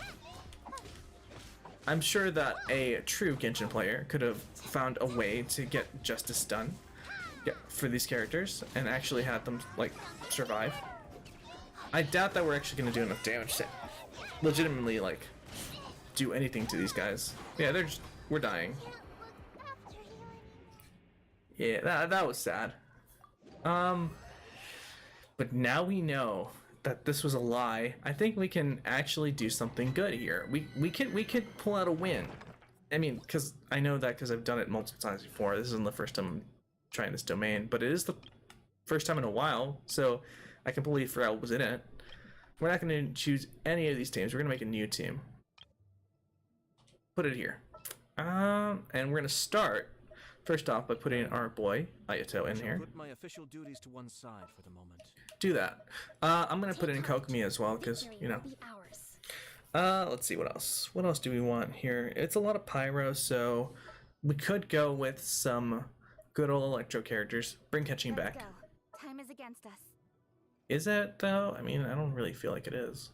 I'm sure that a true Genshin player could have found a way to get justice done for these characters and actually had them like survive. I doubt that we're actually gonna do enough damage to legitimately like do anything to these guys. Yeah, we're dying. Yeah, that was sad. But now we know that this was a lie. I think we can actually do something good here. We could pull out a win. I mean, because I know that because I've done it multiple times before. This isn't the first time I'm trying this domain, but it is the first time in a while, so I completely forgot what was in it. We're not going to choose any of these teams. We're going to make a new team. Put it here. And we're going to start first off by putting our boy Ayato in here. Put my official duties to one side for the moment. Do that. I'm gonna put in Kokomi as well because you know. Let's see what else. What else do we want here? It's a lot of pyro, so we could go with some good old electro characters. Bring catching back. Time is against us. Is it though? I mean, I don't really feel like it is.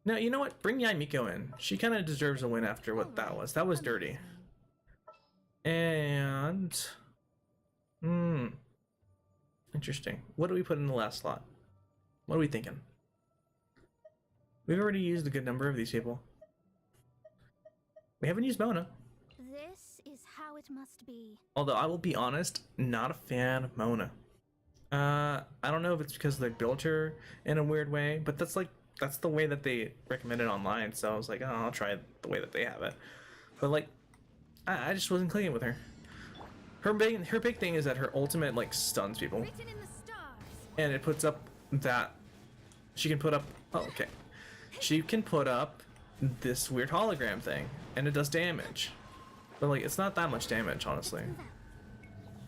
No, you know what? Bring Yaimiko in. She kind of deserves a win after what that was. That was dirty. And interesting. What do we put in the last slot? What are we thinking? We've already used a good number of these people. We haven't used Mona. This is how it must be. Although I will be honest, not a fan of Mona. I don't know if it's because they built her in a weird way, but that's the way that they recommend it online. So I was like, oh, I'll try it the way that they have it. But like, I just wasn't clicking with her. Her big thing is that her ultimate like stuns people, Written in the stars. and it puts up that she can put up. Oh, okay. She can put up this weird hologram thing, and it does damage. But like, it's not that much damage, honestly,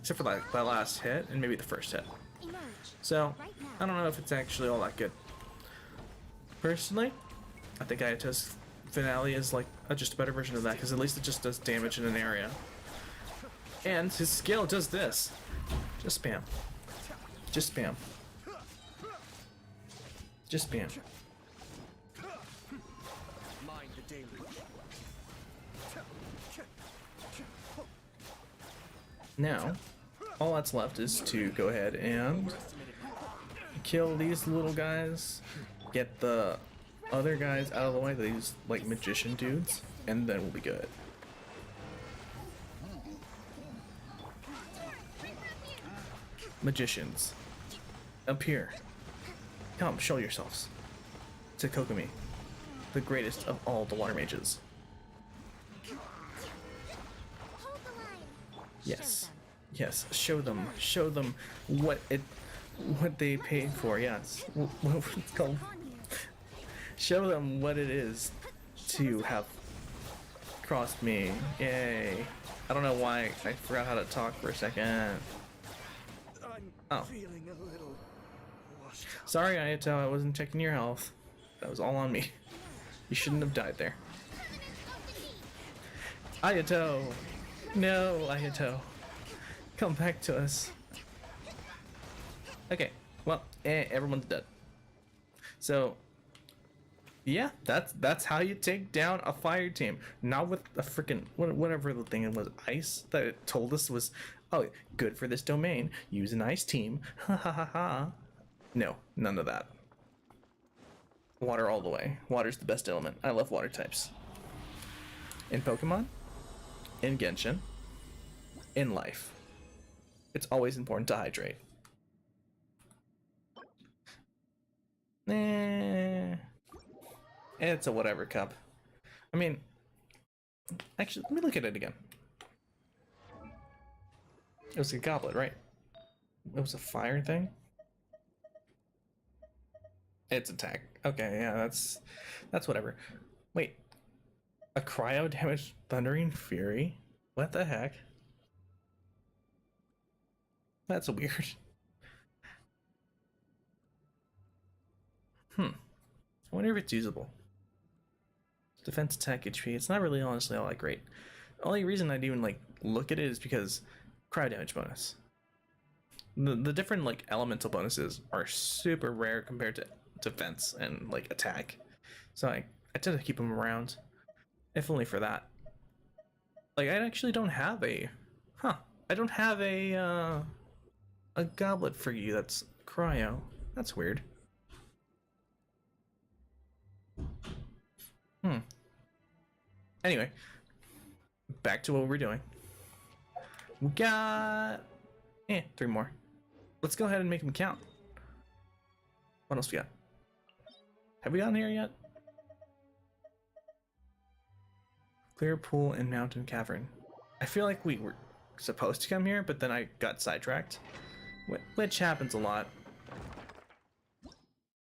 except for that last hit and maybe the first hit. Emerge. So Right now. I don't know if it's actually all that good. Personally, I think Ayato's finale is like just a better version of that because at least it just does damage in an area. And his skill does this. Just spam. Just spam. Just spam. Mind the deluge. Now, all that's left is to go ahead and kill these little guys, get the other guys out of the way, these like magician dudes, and then we'll be good. Magicians, up here. Come, show yourselves. To Kokomi, the greatest of all the water mages. Hold the line. Yes. Yes, show them what they paid for. Yes. What it's called. Show them what it is to have crossed me. Yay. I don't know why I forgot how to talk for a second. I'm Oh. feeling a little washed out. Sorry, Ayato, I wasn't checking your health. That was all on me. You shouldn't have died there. Ayato! No, Ayato. Come back to us. Okay, well, everyone's dead. So, yeah, that's how you take down a fire team. Not with a freaking whatever the thing was, ice that it told us was, oh, good for this domain. Use an ice team. Ha ha ha ha. No, none of that. Water all the way. Water's the best element. I love water types. In Pokemon, in Genshin, in life, it's always important to hydrate. It's a whatever cup. I mean, actually, let me look at it again. It was a goblet, right? It was a fire thing? It's attack. Okay, yeah, that's whatever. Wait. A cryo damaged thundering fury? What the heck? That's weird. I wonder if it's usable. Defense, attack, HP. It's not really honestly all that great. The only reason I'd even like look at it is because cryo damage bonus. The different like elemental bonuses are super rare compared to defense and like attack. So I tend to keep them around, if only for that. Like I actually don't have a, I don't have a goblet for you that's cryo. That's weird. Anyway, back to what we're doing. We got 3 more. Let's go ahead and make them count. What else we got? Have we gotten here yet? Clear pool and mountain cavern. I feel like we were supposed to come here, but then I got sidetracked, which happens a lot.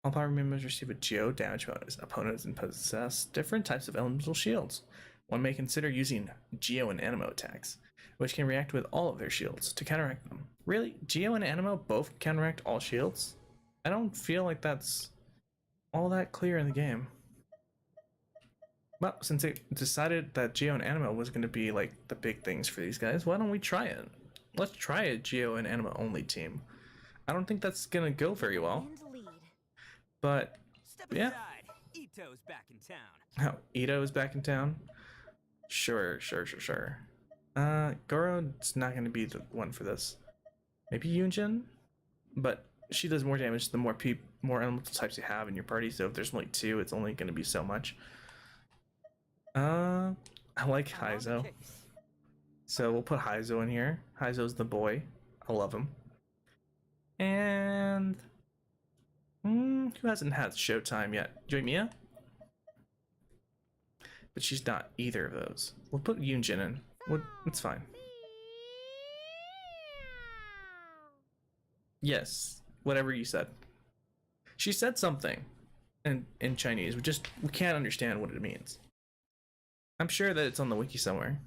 All power members receive a geo damage bonus. Opponents possess different types of elemental shields. One may consider using geo and animo attacks, which can react with all of their shields to counteract them. Really? Geo and animo both counteract all shields? I don't feel like that's all that clear in the game. Well, since it decided that Geo and Animo was going to be like the big things for these guys, why don't we try it? Let's try a Geo and Animo only team. I don't think that's going to go very well. But yeah. Ito's back in town. Oh, Ito is back in town? Sure. Goro's not going to be the one for this. Maybe Yunjin? But she does more damage the more elemental types you have in your party, so if there's only 2, it's only going to be so much. I like Heizo. So we'll put Heizo in here. Heizo's the boy. I love him. And who hasn't had Showtime yet? Joymia? But she's not either of those. We'll put Yunjin in. It's fine. Yes, whatever you said. She said something in Chinese. We can't understand what it means. I'm sure that it's on the wiki somewhere.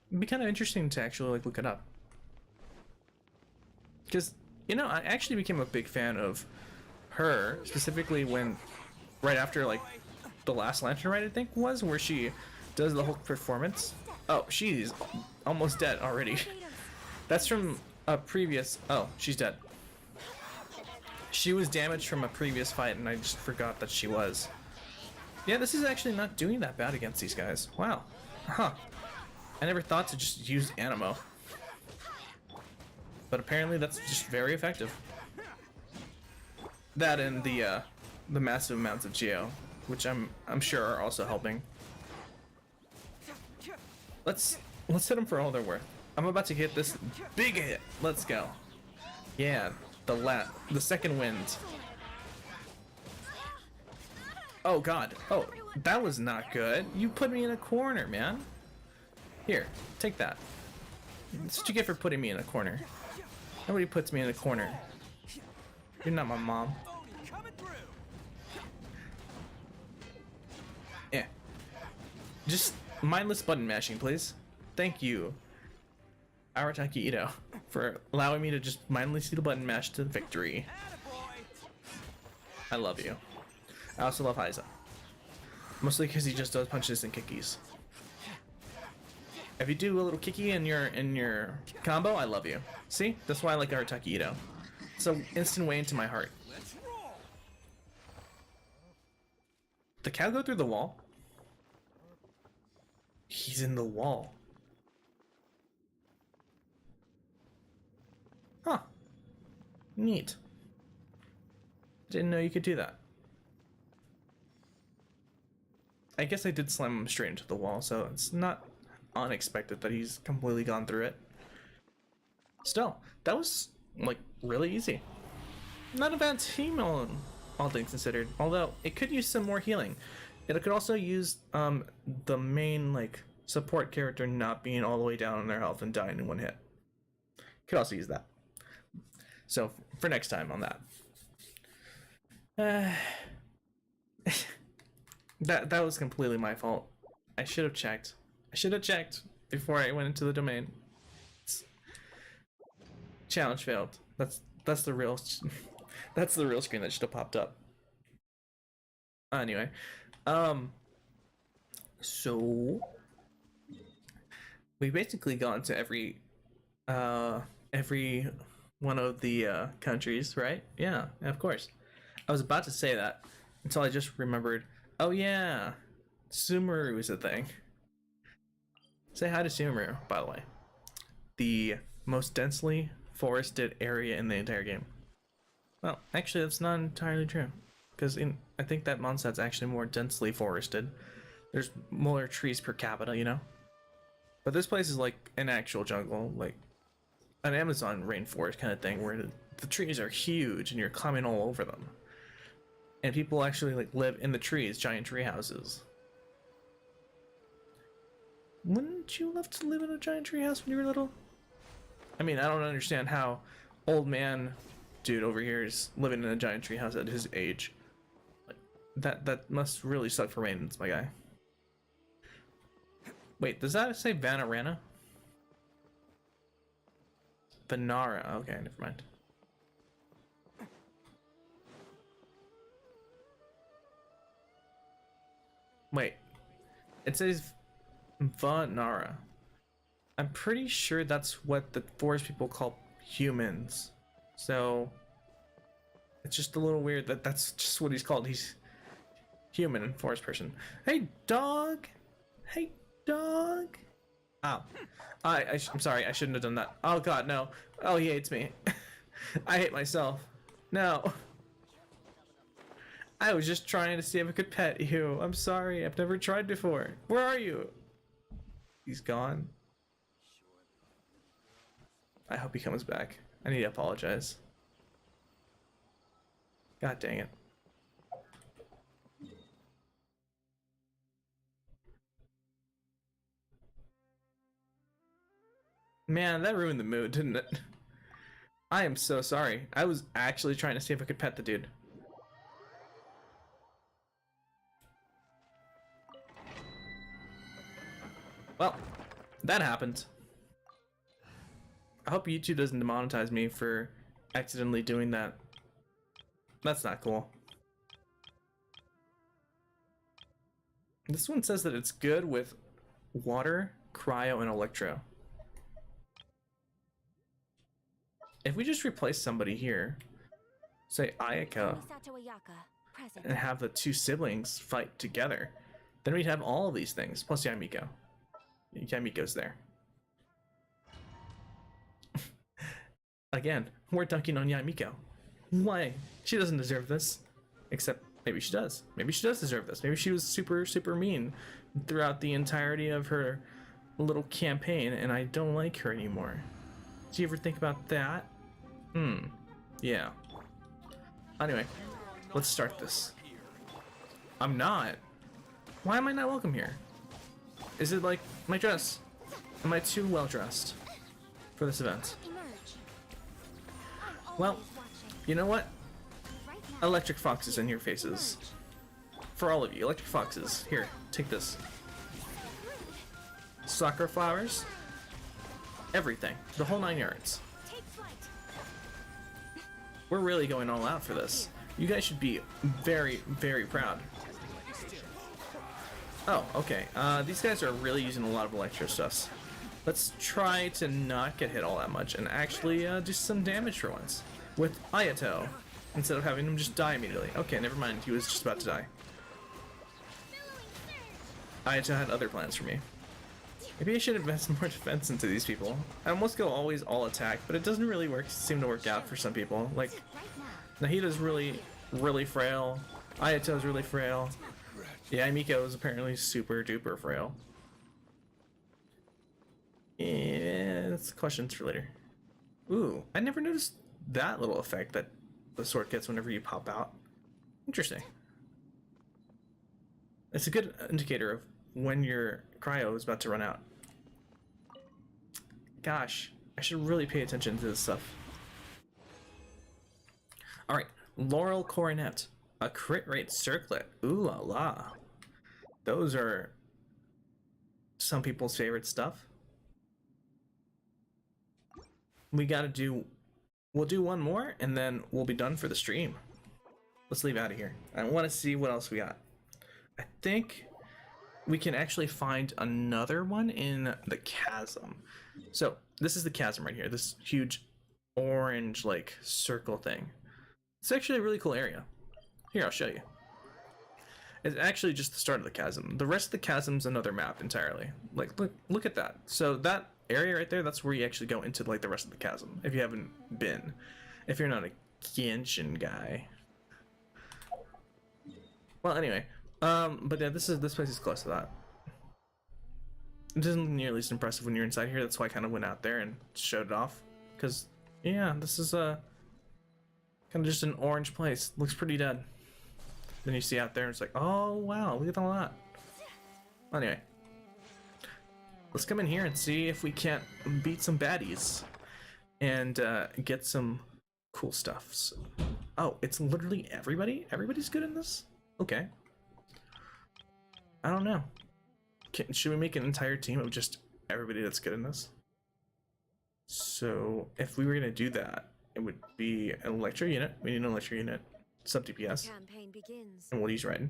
It'd be kind of interesting to actually like look it up. Because, you know, I actually became a big fan of her, specifically when, right after like the last Lantern Ride I think was, where she does the whole performance. Oh, she's almost dead already. That's from a previous, oh, she's dead. She was damaged from a previous fight and I just forgot that she was. Yeah, this is actually not doing that bad against these guys. Wow. Huh. I never thought to just use Animo. But apparently that's just very effective. That and the massive amounts of Geo, which I'm sure are also helping. Let's hit them for all they're worth. I'm about to hit this big hit. Let's go. Yeah, the second wind. Oh god. Oh, that was not good. You put me in a corner, man. Here, take that. That's what you get for putting me in a corner. Nobody puts me in a corner. You're not my mom. Yeah. Just mindless button mashing, please. Thank you, Arataki Ito, for allowing me to just mindlessly button mash to victory. I love you. I also love Heiza. Mostly because he just does punches and kickies. If you do a little kicky in your combo, I love you. See? That's why I like Arataki Ito. So instant way into my heart. The cow go through the wall? He's in the wall. Huh. Neat. Didn't know you could do that. I guess I did slam him straight into the wall, so it's not unexpected that he's completely gone through it. Still, that was, like, really easy. Not a bad team, all things considered. Although, it could use some more healing. It could also use the main, like, support character not being all the way down on their health and dying in one hit. Could also use that. So, for next time on that. That was completely my fault. I should have checked. I should have checked before I went into the domain. Challenge failed. That's the real that's the real screen that should have popped up. Anyway, so we basically gone to every one of the countries, right? Yeah, of course. I was about to say that until I just remembered. Oh yeah, Sumeru is a thing. Say hi to Sumeru, by the way. The most densely forested area in the entire game. Well, actually, that's not entirely true, because I think that Mondstadt's actually more densely forested. There's more trees per capita, you know. But this place is like an actual jungle, like an Amazon rainforest kind of thing, where the trees are huge and you're climbing all over them. And people actually like live in the trees, giant tree houses. Wouldn't you love to live in a giant tree house when you were little? I mean, I don't understand how old man dude over here is living in a giant tree house at his age. Like, that must really suck for maintenance, my guy. Wait, does that say Vanarana? Vanara. Okay, never mind. Wait, it says Vanara. I'm pretty sure that's what the forest people call humans. So it's just a little weird that that's just what he's called. He's human and forest person. Hey, dog. Hey, dog. Oh, I'm sorry. I shouldn't have done that. Oh God, no. Oh, he hates me. I hate myself. No. I was just trying to see if I could pet you. I'm sorry. I've never tried before. Where are you? He's gone. I hope he comes back. I need to apologize. God dang it. Man, that ruined the mood, didn't it? I am so sorry. I was actually trying to see if I could pet the dude. Well, that happened. I hope YouTube doesn't demonetize me for accidentally doing that. That's not cool. This one says that it's good with water, cryo, and electro. If we just replace somebody here, say Ayaka, and have the two siblings fight together, then we'd have all of these things, plus Yamiko. Yamiko's there. Again, we're dunking on Yamiko. Why? She doesn't deserve this. Except, maybe she does. Maybe she does deserve this. Maybe she was super, super mean throughout the entirety of her little campaign, and I don't like her anymore. Do you ever think about that? Yeah. Anyway, let's start this. I'm not. Why am I not welcome here? Is it like my dress? Am I too well dressed for this event? Well, you know what? Electric foxes in your faces. For all of you, electric foxes. Here, take this. Soccer flowers. Everything. The whole 9 yards. We're really going all out for this. You guys should be very, very proud. Oh, okay. These guys are really using a lot of electro stuff. Let's try to not get hit all that much and actually do some damage for once. With Ayato, instead of having him just die immediately. Okay, never mind. He was just about to die. Ayato had other plans for me. Maybe I should invest more defense into these people. I almost go always all attack, but it doesn't really seem to work out for some people. Like, Nahida's really, really frail. Ayato's really frail. Yeah, Miko is apparently super duper frail. Yeah, that's questions for later. Ooh, I never noticed that little effect that the sword gets whenever you pop out. Interesting. It's a good indicator of when your cryo is about to run out. Gosh, I should really pay attention to this stuff. Alright, Laurel Coronet. A crit rate circlet. Ooh la la. Those are some people's favorite stuff. We gotta do we'll do one more and then we'll be done for the stream. Let's leave out of here. I want to see what else we got. I think we can actually find another one in the chasm. So this is the chasm right here, this huge orange like circle thing. It's actually a really cool area. Here, I'll show you. It's actually just the start of the chasm. The rest of the chasm's another map entirely. Like, look at that. So that area right there, that's where you actually go into like the rest of the chasm, if you haven't been. If you're not a Genshin guy. Well, anyway, but yeah, this place is close to that. It doesn't look nearly as impressive when you're inside here. That's why I kind of went out there and showed it off. Because, yeah, this is kind of just an orange place. Looks pretty dead. Then you see out there, and it's like, oh wow, look at all that. Anyway, let's come in here and see if we can't beat some baddies and get some cool stuff. So, oh, it's literally everybody? Everybody's good in this? Okay. I don't know. Should we make an entire team of just everybody that's good in this? So if we were gonna do that, it would be an electro unit. We need an electro unit, sub DPS, Campaign begins. and we'll use Raiden.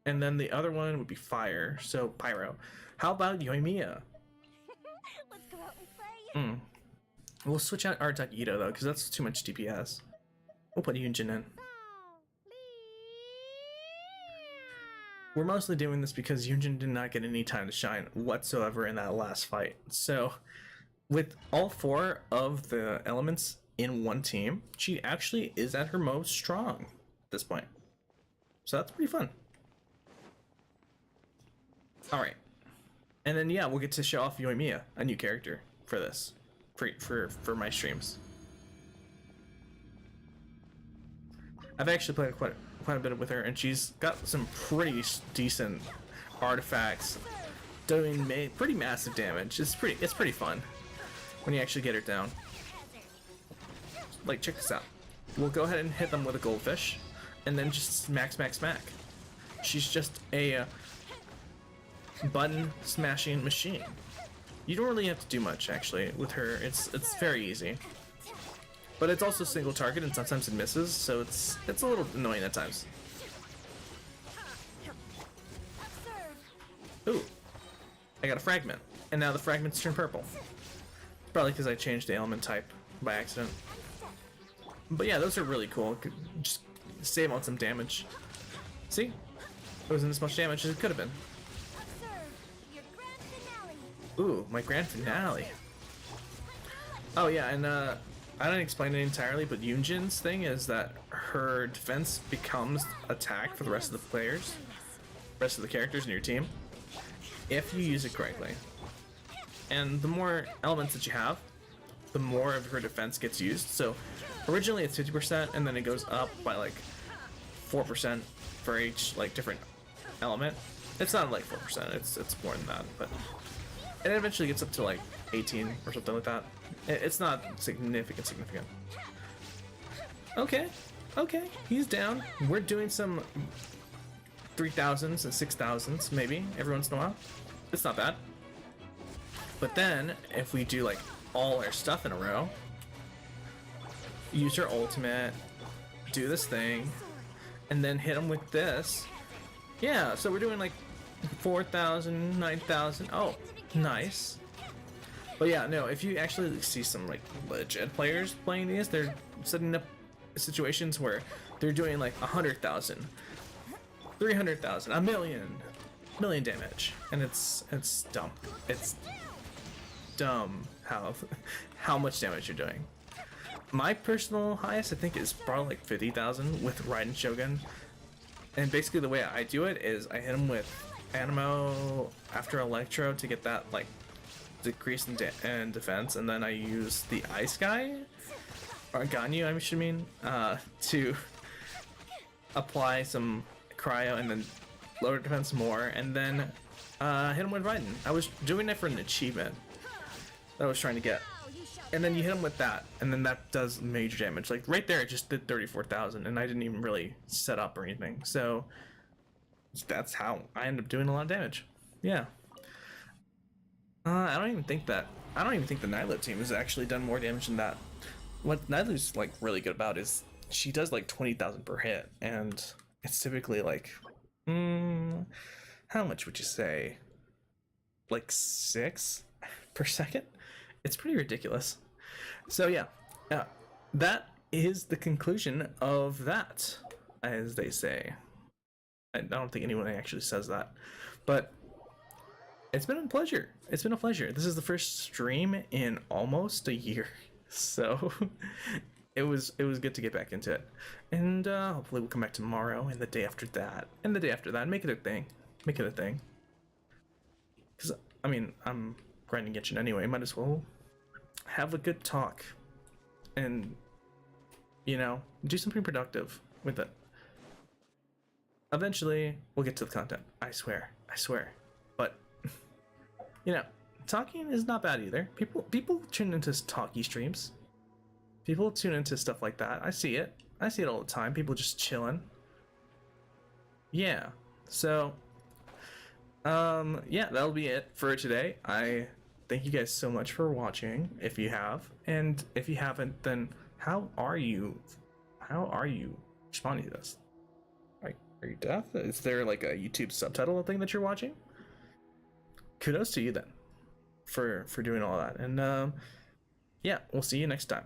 And then the other one would be fire, so pyro. How about Yoimiya? Let's go out and play. We'll switch out our Ito though, because that's too much DPS. We'll put Yunjin in. We're mostly doing this because Yunjin did not get any time to shine whatsoever in that last fight. So with all 4 of the elements in one team, she actually is at her most strong at this point. So that's pretty fun. Alright. And then yeah, we'll get to show off Yoimiya, a new character for this. For my streams. I've actually played quite a bit with her, and she's got some pretty decent artifacts doing pretty massive damage. It's pretty fun when you actually get her down. Like, check this out. We'll go ahead and hit them with a goldfish, and then just smack. She's just a button smashing machine. You don't really have to do much actually with her. It's very easy. But it's also single target, and sometimes it misses, so it's a little annoying at times. Ooh, I got a fragment, and now the fragments turn purple. It's probably because I changed the element type by accident. But yeah, those are really cool. Could just save on some damage. See, it wasn't as much damage as it could have been. Ooh, my grand finale. Oh yeah, and I didn't explain it entirely, but Yunjin's thing is that her defense becomes attack for the rest of the players, rest of the characters in your team, if you use it correctly. And the more elements that you have, the more of her defense gets used. So originally it's 50%, and then it goes up by like 4% for each like different element. It's not like 4%, it's more than that, but it eventually gets up to like 18 or something like that. It's not significant. Okay, he's down. We're doing some 3000s and 6000s maybe every once in a while. It's not bad. But then if we do like all our stuff in a row, use your ultimate, do this thing, and then hit him with this. Yeah, so we're doing like 4,000, 9,000. Oh, nice. But yeah, no, if you actually see some like legit players playing these, they're setting up situations where they're doing like 100,000, 300,000, a million damage, and it's dumb. It's dumb how much damage you're doing. My personal highest, I think, is probably like 50,000 with Raiden Shogun, and basically the way I do it is I hit him with Animo after Electro to get that like decrease in defense, and then I use the Ice Guy, or Ganyu I should mean, to apply some cryo and then lower defense more, and then hit him with Raiden. I was doing it for an achievement that I was trying to get, and then you hit him with that, and then that does major damage. Like right there it just did 34,000, and I didn't even really set up or anything, so that's how I end up doing a lot of damage. Yeah. I don't even think the Nilo team has actually done more damage than that. what Nailu's like really good about is she does like 20,000 per hit, and it's typically like, how much would you say? Like 6 per second? It's pretty ridiculous. So yeah, that is the conclusion of that, as they say. I don't think anyone actually says that, but it's been a pleasure. It's been a pleasure. This is the first stream in almost a year, so it was good to get back into it. And hopefully we'll come back tomorrow and the day after that and the day after that. Make it a thing. Make it a thing. Because I mean, I'm grinding Genshin anyway. Might as well have a good talk and, you know, do something productive with it. Eventually we'll get to the content. I swear. But you know, talking is not bad either. People tune into talkie streams. People tune into stuff like that. I see it all the time. People just chilling. Yeah. So yeah, that'll be it for today. I thank you guys so much for watching, if you have, and if you haven't, then how are you responding to this? Are you deaf? Is there like a YouTube subtitle thing that you're watching? Kudos to you then for doing all that. And yeah, we'll see you next time.